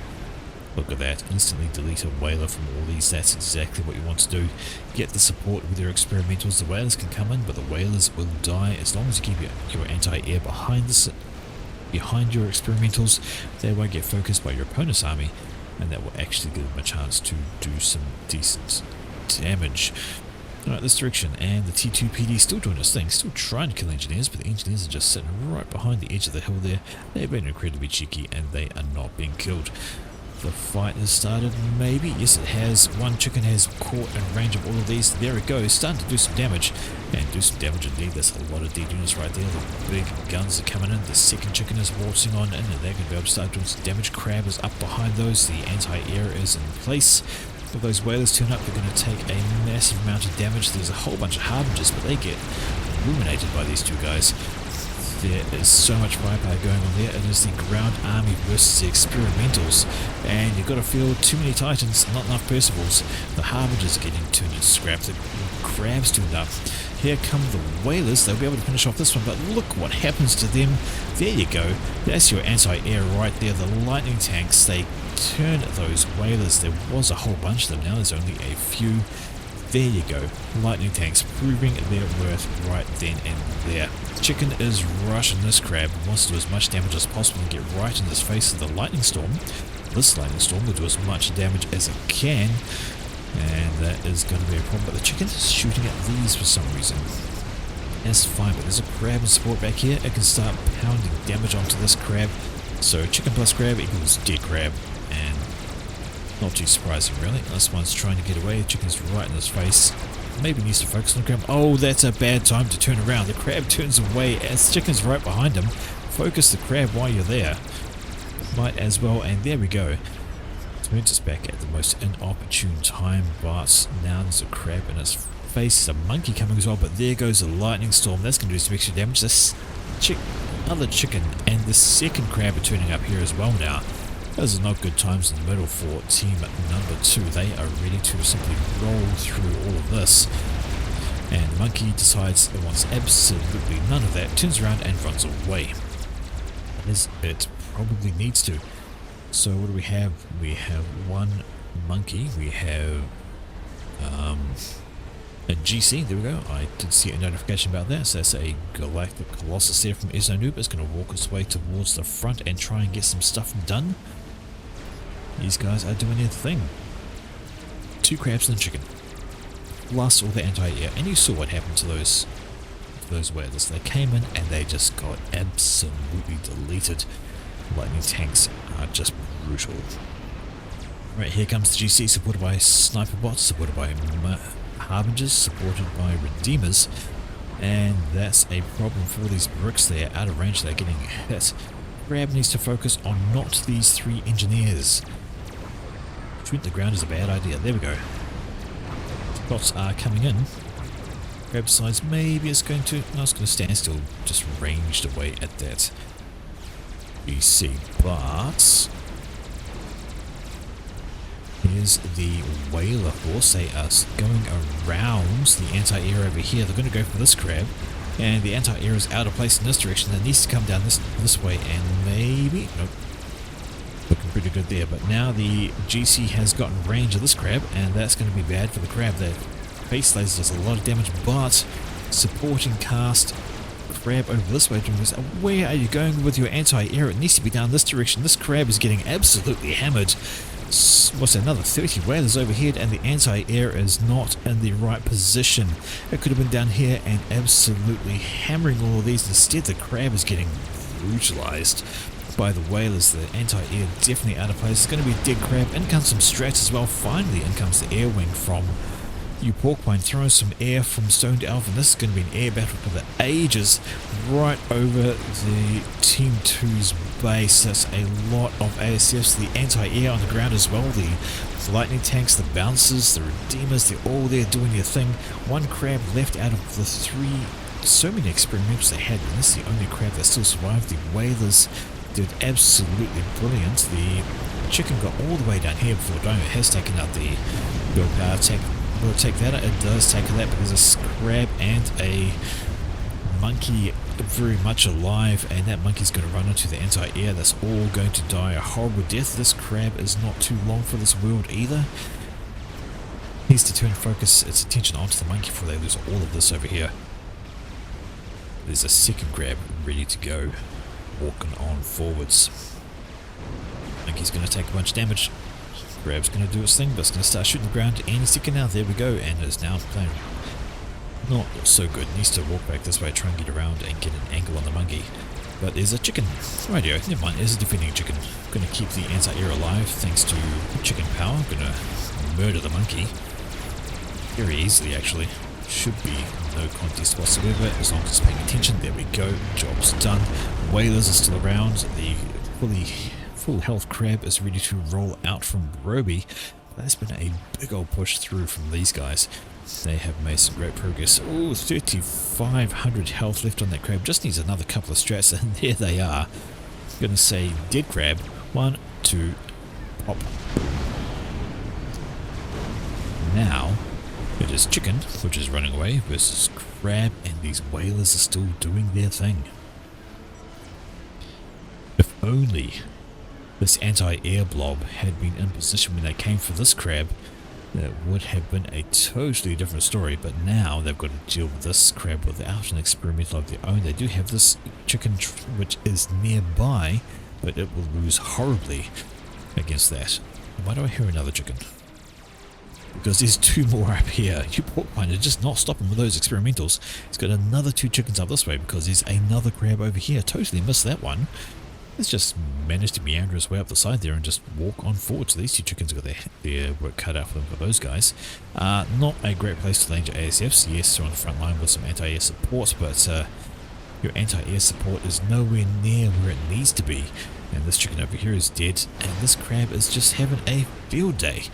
Look at that. Instantly delete a whaler from all these. That's exactly what you want to do. Get the support with your experimentals. The whalers can come in, but the whalers will die as long as you keep your anti-air behind your experimentals. They won't get focused by your opponent's army, and that will actually give them a chance to do some decent damage. Alright, this direction, and the T2 PD still doing its thing, still trying to kill engineers, but the engineers are just sitting right behind the edge of the hill there. They've been incredibly cheeky, and they are not being killed. The fight has started, maybe. Yes, it has. 1 chicken has caught in range of all of these. There it goes, starting to do some damage. And do some damage indeed. There's a lot of dead units right there. The big guns are coming in. The second chicken is waltzing on in, and they're going to be able to start doing some damage. Crab is up behind those. The anti-air is in place. If those whalers turn up, they're going to take a massive amount of damage. There's a whole bunch of harbingers, but they get illuminated by these 2 guys. There is so much firepower going on there. It is the ground army versus the experimentals, and you've got to feel too many Titans, not enough Percivals. The harbingers are getting turned into scrap. The crabs turned up. Here come the whalers. They'll be able to finish off this one, but look what happens to them. There you go. That's your anti-air right there. The lightning tanks, they turn those whalers. There was a whole bunch of them. Now there's only a few. There you go. Lightning tanks proving their worth right then and there. Chicken is rushing this crab, wants to do as much damage as possible and get right in the face of the lightning storm. This lightning storm will do as much damage as it can, and that is going to be a problem. But the chicken is shooting at these for some reason. That's fine, but there's a crab in support back here. It can start pounding damage onto this crab. So chicken plus crab equals dead crab, and not too surprising really. This one's trying to get away. The chicken's right in his face. Maybe needs to focus on the crab. Oh, that's a bad time to turn around. The crab turns away as the chicken's right behind him. Focus the crab while you're there. Might as well, and there we go. Turns us back at the most inopportune time, but now there's a crab in his face. There's a monkey coming as well, but there goes a lightning storm. That's going to do some extra damage. This other chicken and the second crab are turning up here as well now. Those are not good times in the middle for team number 2. They are ready to simply roll through all of this. And the monkey decides it wants absolutely none of that, turns around and runs away. As it probably needs to. So what do we have? We have 1 monkey. We have a GC. There we go. I did see a notification about that. So that's a Galactic Colossus there from Isonoob. It's going to walk its way towards the front and try and get some stuff done. These guys are doing their thing. 2 crabs and a chicken. Plus all the anti-air. And you saw what happened to those whalers. They came in and they just got absolutely deleted. Lightning tanks are just brutal. Right, here comes the GC, supported by sniper bots, supported by harbingers, supported by redeemers, and that's a problem for these bricks. They are out of range, they're getting hit. Crab needs to focus on not these 3 engineers. Shooting the ground is a bad idea. There we go. Shots are coming in. Crab size maybe it's going to... No, it's going to stand still, just ranged away at that GC, but... Here's the whaler force. They are going around the anti-air over here. They're going to go for this crab, and the anti-air is out of place in this direction. It needs to come down this way, and maybe... Nope. Looking pretty good there, but now the GC has gotten range of this crab, and that's going to be bad for the crab. The base laser does a lot of damage, but supporting cast crab over this way doing this. Where are you going with your anti-air? It needs to be down this direction. This crab is getting absolutely hammered. What's that, another 30 whalers overhead, and the anti-air is not in the right position. It could have been down here and absolutely hammering all of these. Instead, the crab is getting brutalized by the whalers. The anti-air definitely out of place. It's going to be a dead crab. In comes some strats as well. Finally, in comes the air wing from Porcupine, throwing some air from Stone to Alpha, and this is going to be an air battle for the ages right over the Team 2's base. That's a lot of ASFs, the anti-air on the ground as well, the lightning tanks, the bouncers, the redeemers, they're all there doing their thing. One crab left out of the 3, so many experimentals they had, and this is the only crab that still survived. The whalers did absolutely brilliant. The chicken got all the way down here before dying. It has taken out the build power tank. Will it take that? It does take that, because a crab and a monkey very much alive, and that monkey's going to run into the anti-air. That's all going to die a horrible death. This crab is not too long for this world either. Needs to turn focus its attention onto the monkey before they lose all of this over here. There's a second crab ready to go, walking on forwards. Monkey's going to take a bunch of damage. Crab's going to do its thing, but it's going to start shooting the ground any second now. There we go, and is now playing not so good. Needs to walk back this way, try and get around and get an angle on the monkey. But there's a chicken. Radio, never mind, there's a defending chicken. Going to keep the anti-air alive thanks to chicken power. Going to murder the monkey very easily, actually. Should be no contest whatsoever as long as it's paying attention. There we go, job's done. Whalers are still around. The full health crab is ready to roll out from Broby. That's been a big old push through from these guys. They have made some great progress. Oh, 3,500 health left on that crab. Just needs another couple of strats, and there they are. I'm going to say dead crab. 1, 2, pop. Now it is chicken, which is running away, versus crab, and these whalers are still doing their thing. If only this anti-air blob had been in position when they came for this crab, that would have been a totally different story. But now they've got to deal with this crab without an experimental of their own. They do have this chicken which is nearby, but it will lose horribly against that. Why do I hear another chicken? Because there's 2 more up here. You Porcupine are just not stopping with those experimentals. It's got another 2 chickens up this way because there's another crab over here. Totally missed that one. Let's just manage to meander his way up the side there and just walk on forward. So these 2 chickens got their work cut out for them, for those guys. Not a great place to land your ASFs. Yes, they're on the front line with some anti-air support, but your anti-air support is nowhere near where it needs to be. And this chicken over here is dead, and this crab is just having a field day.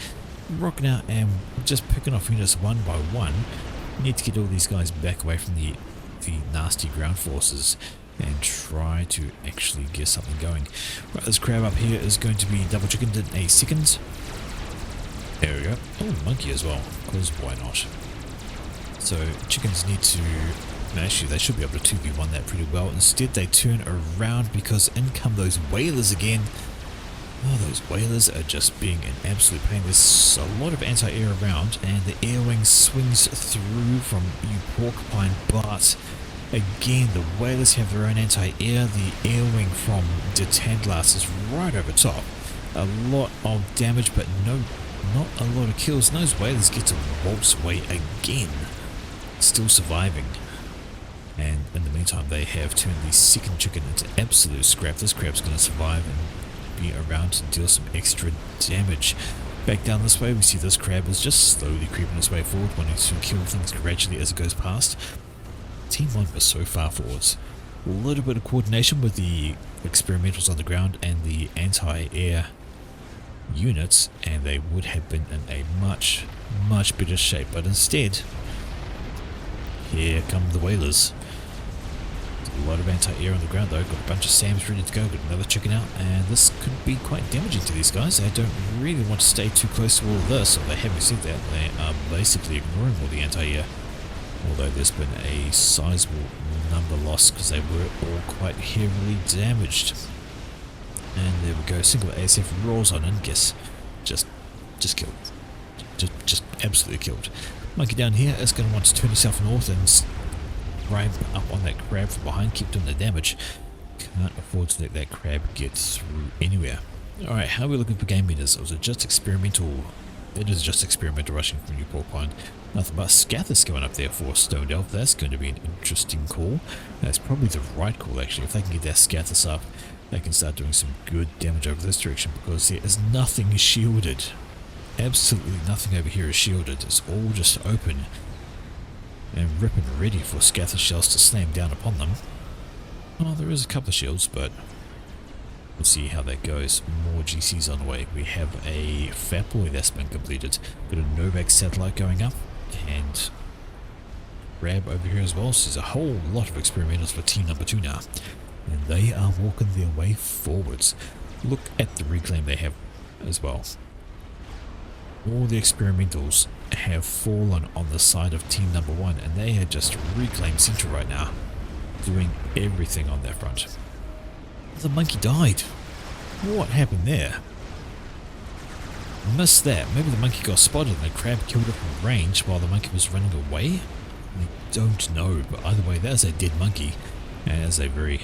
Rocking out and just picking off units one by one. You need to get all these guys back away from the nasty ground forces and try to actually get something going. Right, this crab up here is going to be double chickened in a second. There we go. Oh, monkey as well, because why not? So chickens need to... Actually, they should be able to 2v1 that pretty well. Instead, they turn around because in come those whalers again. Oh, those whalers are just being an absolute pain. There's a lot of anti-air around, and the air wing swings through from Porcupine, but again, the whalers have their own anti-air. The air wing from Detanglas is right over top. A lot of damage, but not a lot of kills. And those whalers get to waltz away again, still surviving. And in the meantime, they have turned the second chicken into absolute scrap. This crab's going to survive and be around to deal some extra damage. Back down this way, we see this crab is just slowly creeping its way forward, wanting to kill things gradually as it goes past. Team 1 was so far forwards. A little bit of coordination with the experimentals on the ground and the anti-air units, and they would have been in a much better shape, but instead, here come the whalers. A lot of anti-air on the ground though, got a bunch of SAMs ready to go, got another chicken out, and this could be quite damaging to these guys. They don't really want to stay too close to all of this, although having said that, they are basically ignoring all the anti-air. Although there's been a sizable number lost because they were all quite heavily damaged. And there we go, single ASF rolls on and guess, just killed. Just absolutely killed. Monkey down here is going to want to turn himself north and ramp up on that crab from behind, keep doing the damage. Can't afford to let that crab get through anywhere. Alright, how are we looking for game meters? Was it just experimental? It is just experimental rushing from New Porcupine. Nothing but Scatha's going up there for Stone Elf. That's going to be an interesting call. That's probably the right call actually. If they can get their Scathas up, they can start doing some good damage over this direction, because there is nothing shielded. Absolutely nothing over here is shielded. It's all just open and ripping ready for Scatha shells to slam down upon them. Oh, there is a couple of shields, but we'll see how that goes. More GCs on the way. We have a Fat Boy that's been completed. Got a Novak satellite going up, and Crab over here as well. So there's a whole lot of experimentals for team number 2 now, and they are walking their way forwards. Look at the reclaim they have as well. All the experimentals have fallen on the side of team number 1, and they are just reclaimed central right now, doing everything on their front. The monkey died. What happened there? Missed that. Maybe the monkey got spotted and the crab killed it from range while the monkey was running away? I don't know, but either way, that is a dead monkey, and as a very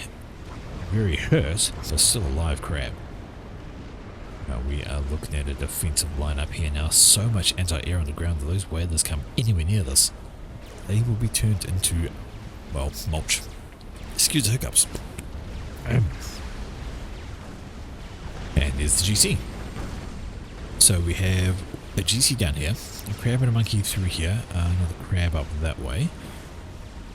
hurt, but still alive crab. Now we are looking at a defensive lineup here now. So much anti-air on the ground that those whalers come anywhere near this, they will be turned into, well, mulch. Excuse the hiccups. And there's the GC. So we have a GC down here, a crab and a monkey through here, another crab up that way.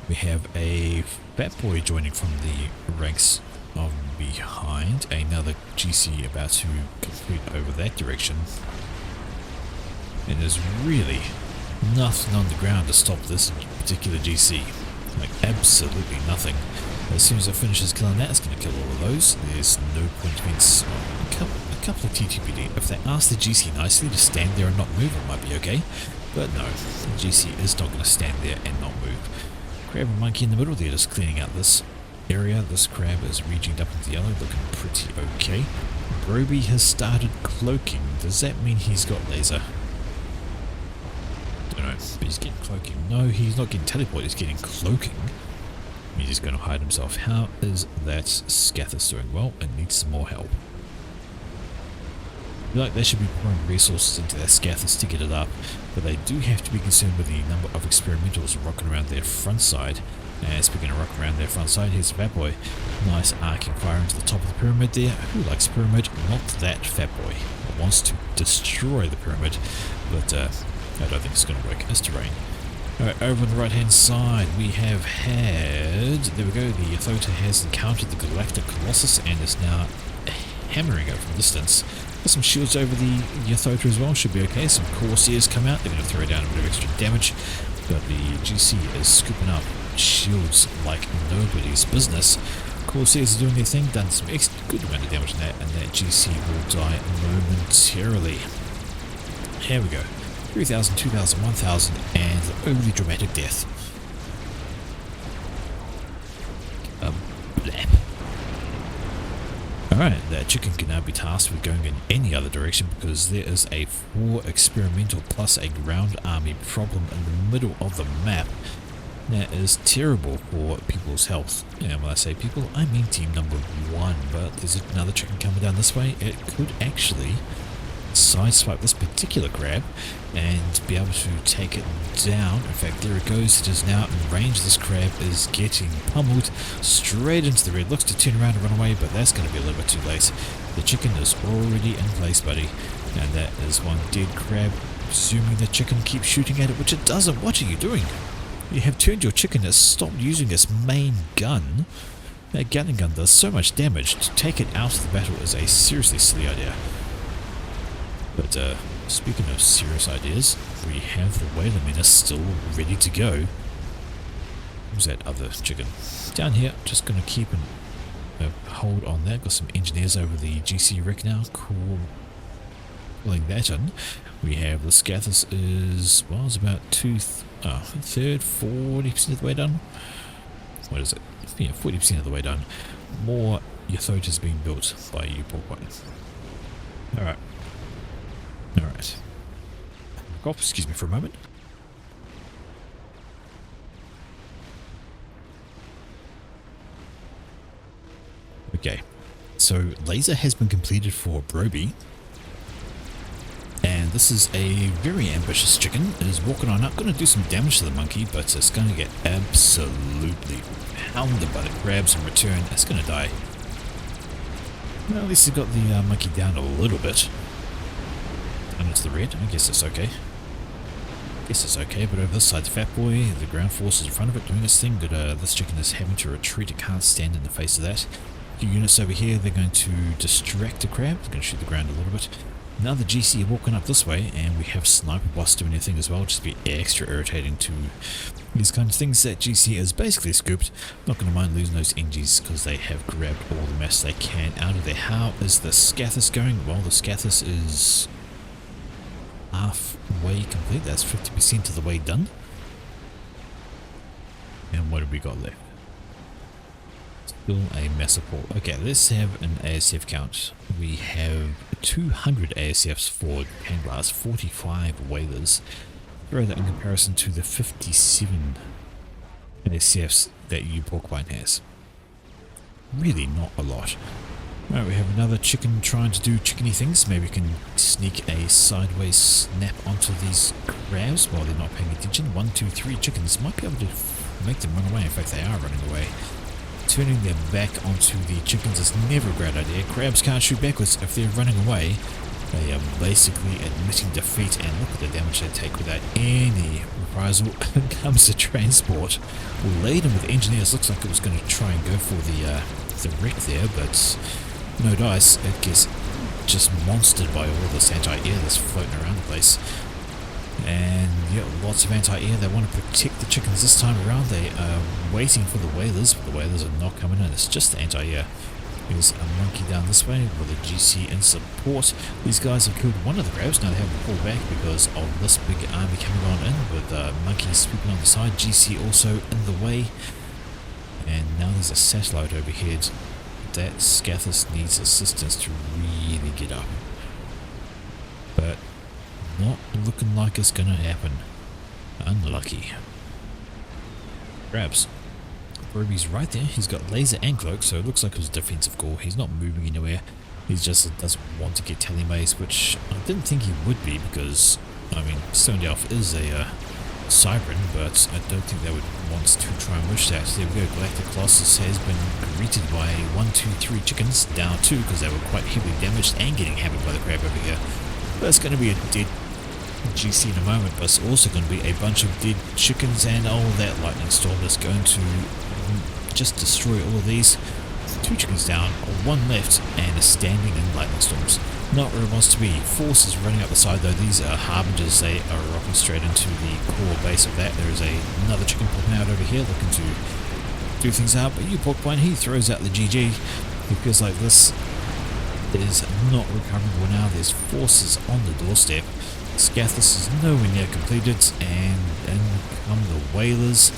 We have a Fat Boy joining from the ranks of behind, another GC about to complete over that direction, and there's really nothing on the ground to stop this particular GC, like absolutely nothing. As soon as it finishes killing that, it's going to kill all of those. There's no point in a couple of TTPD. If they ask the GC nicely to stand there and not move, it might be okay, but no, the GC is not going to stand there and not move. Crab and monkey in the middle, they're just cleaning out this area. This crab is reaching up into yellow, looking pretty okay. Broby has started cloaking. Does that mean he's got laser? Don't know, but he's getting cloaking. No, he's not getting teleport, he's getting cloaking. He's just going to hide himself. How is that Scatha doing? Well, it needs some more help. I feel like they should be pouring resources into their Scathas to get it up, but they do have to be concerned with the number of experimentals rocking around their front side. And speaking of rock around their front side, here's the Fat Boy. Nice arcing fire into the top of the pyramid there. Who likes pyramid? Not that Fat Boy. It wants to destroy the pyramid, but I don't think it's going to work as terrain. Alright, over on the right hand side we have had, there we go, the Yathota has encountered the Galactic Colossus and is now hammering it from distance. Got some shields over the Yathota as well, should be okay. Some Corsairs come out, they're going to throw down a bit of extra damage, but the GC is scooping up shields like nobody's business. Corsairs are doing their thing, done some good amount of damage in that, and that GC will die momentarily. Here we go. 3,000, 2,000, 1,000, and the overly dramatic death. Blap. Alright, that chicken can now be tasked with going in any other direction, because there is a 4 experimental plus a ground army problem in the middle of the map. That is terrible for people's health. And when I say people, I mean team number 1, but there's another chicken coming down this way. It could actually sideswipe this particular crab and be able to take it down. In fact, there it goes. It is now in range. This crab is getting pummeled straight into the red. Looks to turn around and run away, but that's going to be a little bit too late. The chicken is already in place, buddy. And that is one dead crab. Presuming the chicken keeps shooting at it, which it doesn't. What are you doing? You have turned your chicken to stop using its main gun. That gunning gun does so much damage. To take it out of the battle is a seriously silly idea. But speaking of serious ideas, we have the Whaler Menace still ready to go. Who's that other chicken? Down here, just going to keep a hold on that. Got some engineers over the GC wreck now. Cool. Pulling that in. We have the Scatha is, well, it's about third, 40% of the way done. What is it? Yeah, 40% of the way done. More Yathot has been built by you, Porkwine. Alright. Alright. Oh, excuse me for a moment. Okay. So, laser has been completed for Broby. And this is a very ambitious chicken. It is walking on up, going to do some damage to the monkey, but it's going to get absolutely pounded by the crabs in return. It's going to die. Well, at least it got the monkey down a little bit. And it's the red. I guess it's okay. But over this side, the fat boy, the ground force is in front of it doing its thing. But this chicken is having to retreat. It can't stand in the face of that. A few units over here, they're going to distract the crab. They're going to shoot the ground a little bit. Now the GC are walking up this way, and we have Sniper Boss doing their thing as well, just to be extra irritating to these kinds of things. That GC is basically scooped. Not going to mind losing those NGs because they have grabbed all the mess they can out of there. How is the Scatha going? Well, the Scatha is halfway complete. That's 50% of the way done. And what have we got left? Still a massive haul. Okay, let's have an ASF count. We have 200 ASFs for Canglass, 45 Whalers. Throw that in comparison to the 57 ASFs that you Porkwine has. Really not a lot. Right, we have another chicken trying to do chickeny things. Maybe we can sneak a sideways snap onto these crabs while they're not paying attention. 1, 2, 3 chickens might be able to make them run away. In fact, they are running away. Turning their back onto the chickens is never a great idea. Crabs can't shoot backwards. If they're running away, they are basically admitting defeat, and look at the damage they take without any reprisal. Comes the transport laden with engineers. Looks like it was going to try and go for the wreck there, but no dice. It gets just monstered by all this anti-air that's floating around the place. And yeah, lots of anti-air. They want to protect the chickens this time around. They are waiting for the Whalers, but the Whalers are not coming in. It's just the anti-air. There's a monkey down this way with a GC in support. These guys have killed one of the crabs. Now they have to pull back because of this big army coming on in with monkeys swooping on the side. GC also in the way. And now there's a satellite overhead. That Scatha needs assistance to really get up. But not looking like it's gonna happen. Unlucky. Crabs. Broby's right there. He's got laser and cloak, so it looks like it was a defensive call. He's not moving anywhere. He just doesn't want to get telemaze, which I didn't think he would be because, I mean, Stone Elf is a Cybran, but I don't think they would want to try and wish that. There we go. Galactic Colossus has been greeted by 1, 2, 3 chickens, down 2 because they were quite heavily damaged and getting hammered by the crab over here. That's going to be a dead GC in a moment, but it's also going to be a bunch of dead chickens, and that lightning storm is going to just destroy all of these. 2 chickens down, 1 left, and is standing in lightning storms. Not where it wants to be. Forces running up the side though. These are harbingers. They are rocking straight into the core base of that. There is another chicken popping out over here looking to do things out, but you Porkwine, he throws out the GG. He feels like this is not recoverable now. There's forces on the doorstep. Scathis is nowhere near completed, and in come the Whalers.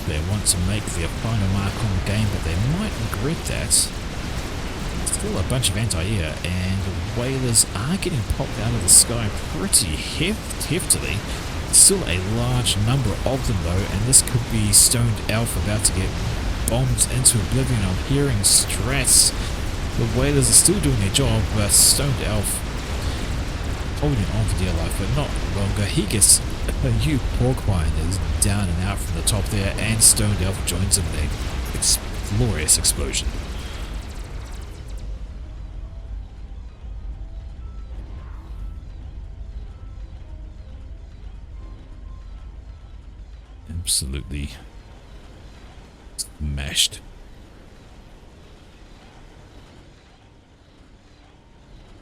They want to make their final mark on the game, but they might regret that. Still a bunch of anti-air, and the Whalers are getting popped out of the sky pretty heftily. Still a large number of them though, and this could be Stoned Elf about to get bombed into oblivion. I'm hearing strats. The Whalers are still doing their job, but Stoned Elf holding on for dear life, but not longer. He gets a huge porcupine that is down and out from the top there, and Stone Elf joins him in a glorious explosion. Absolutely smashed.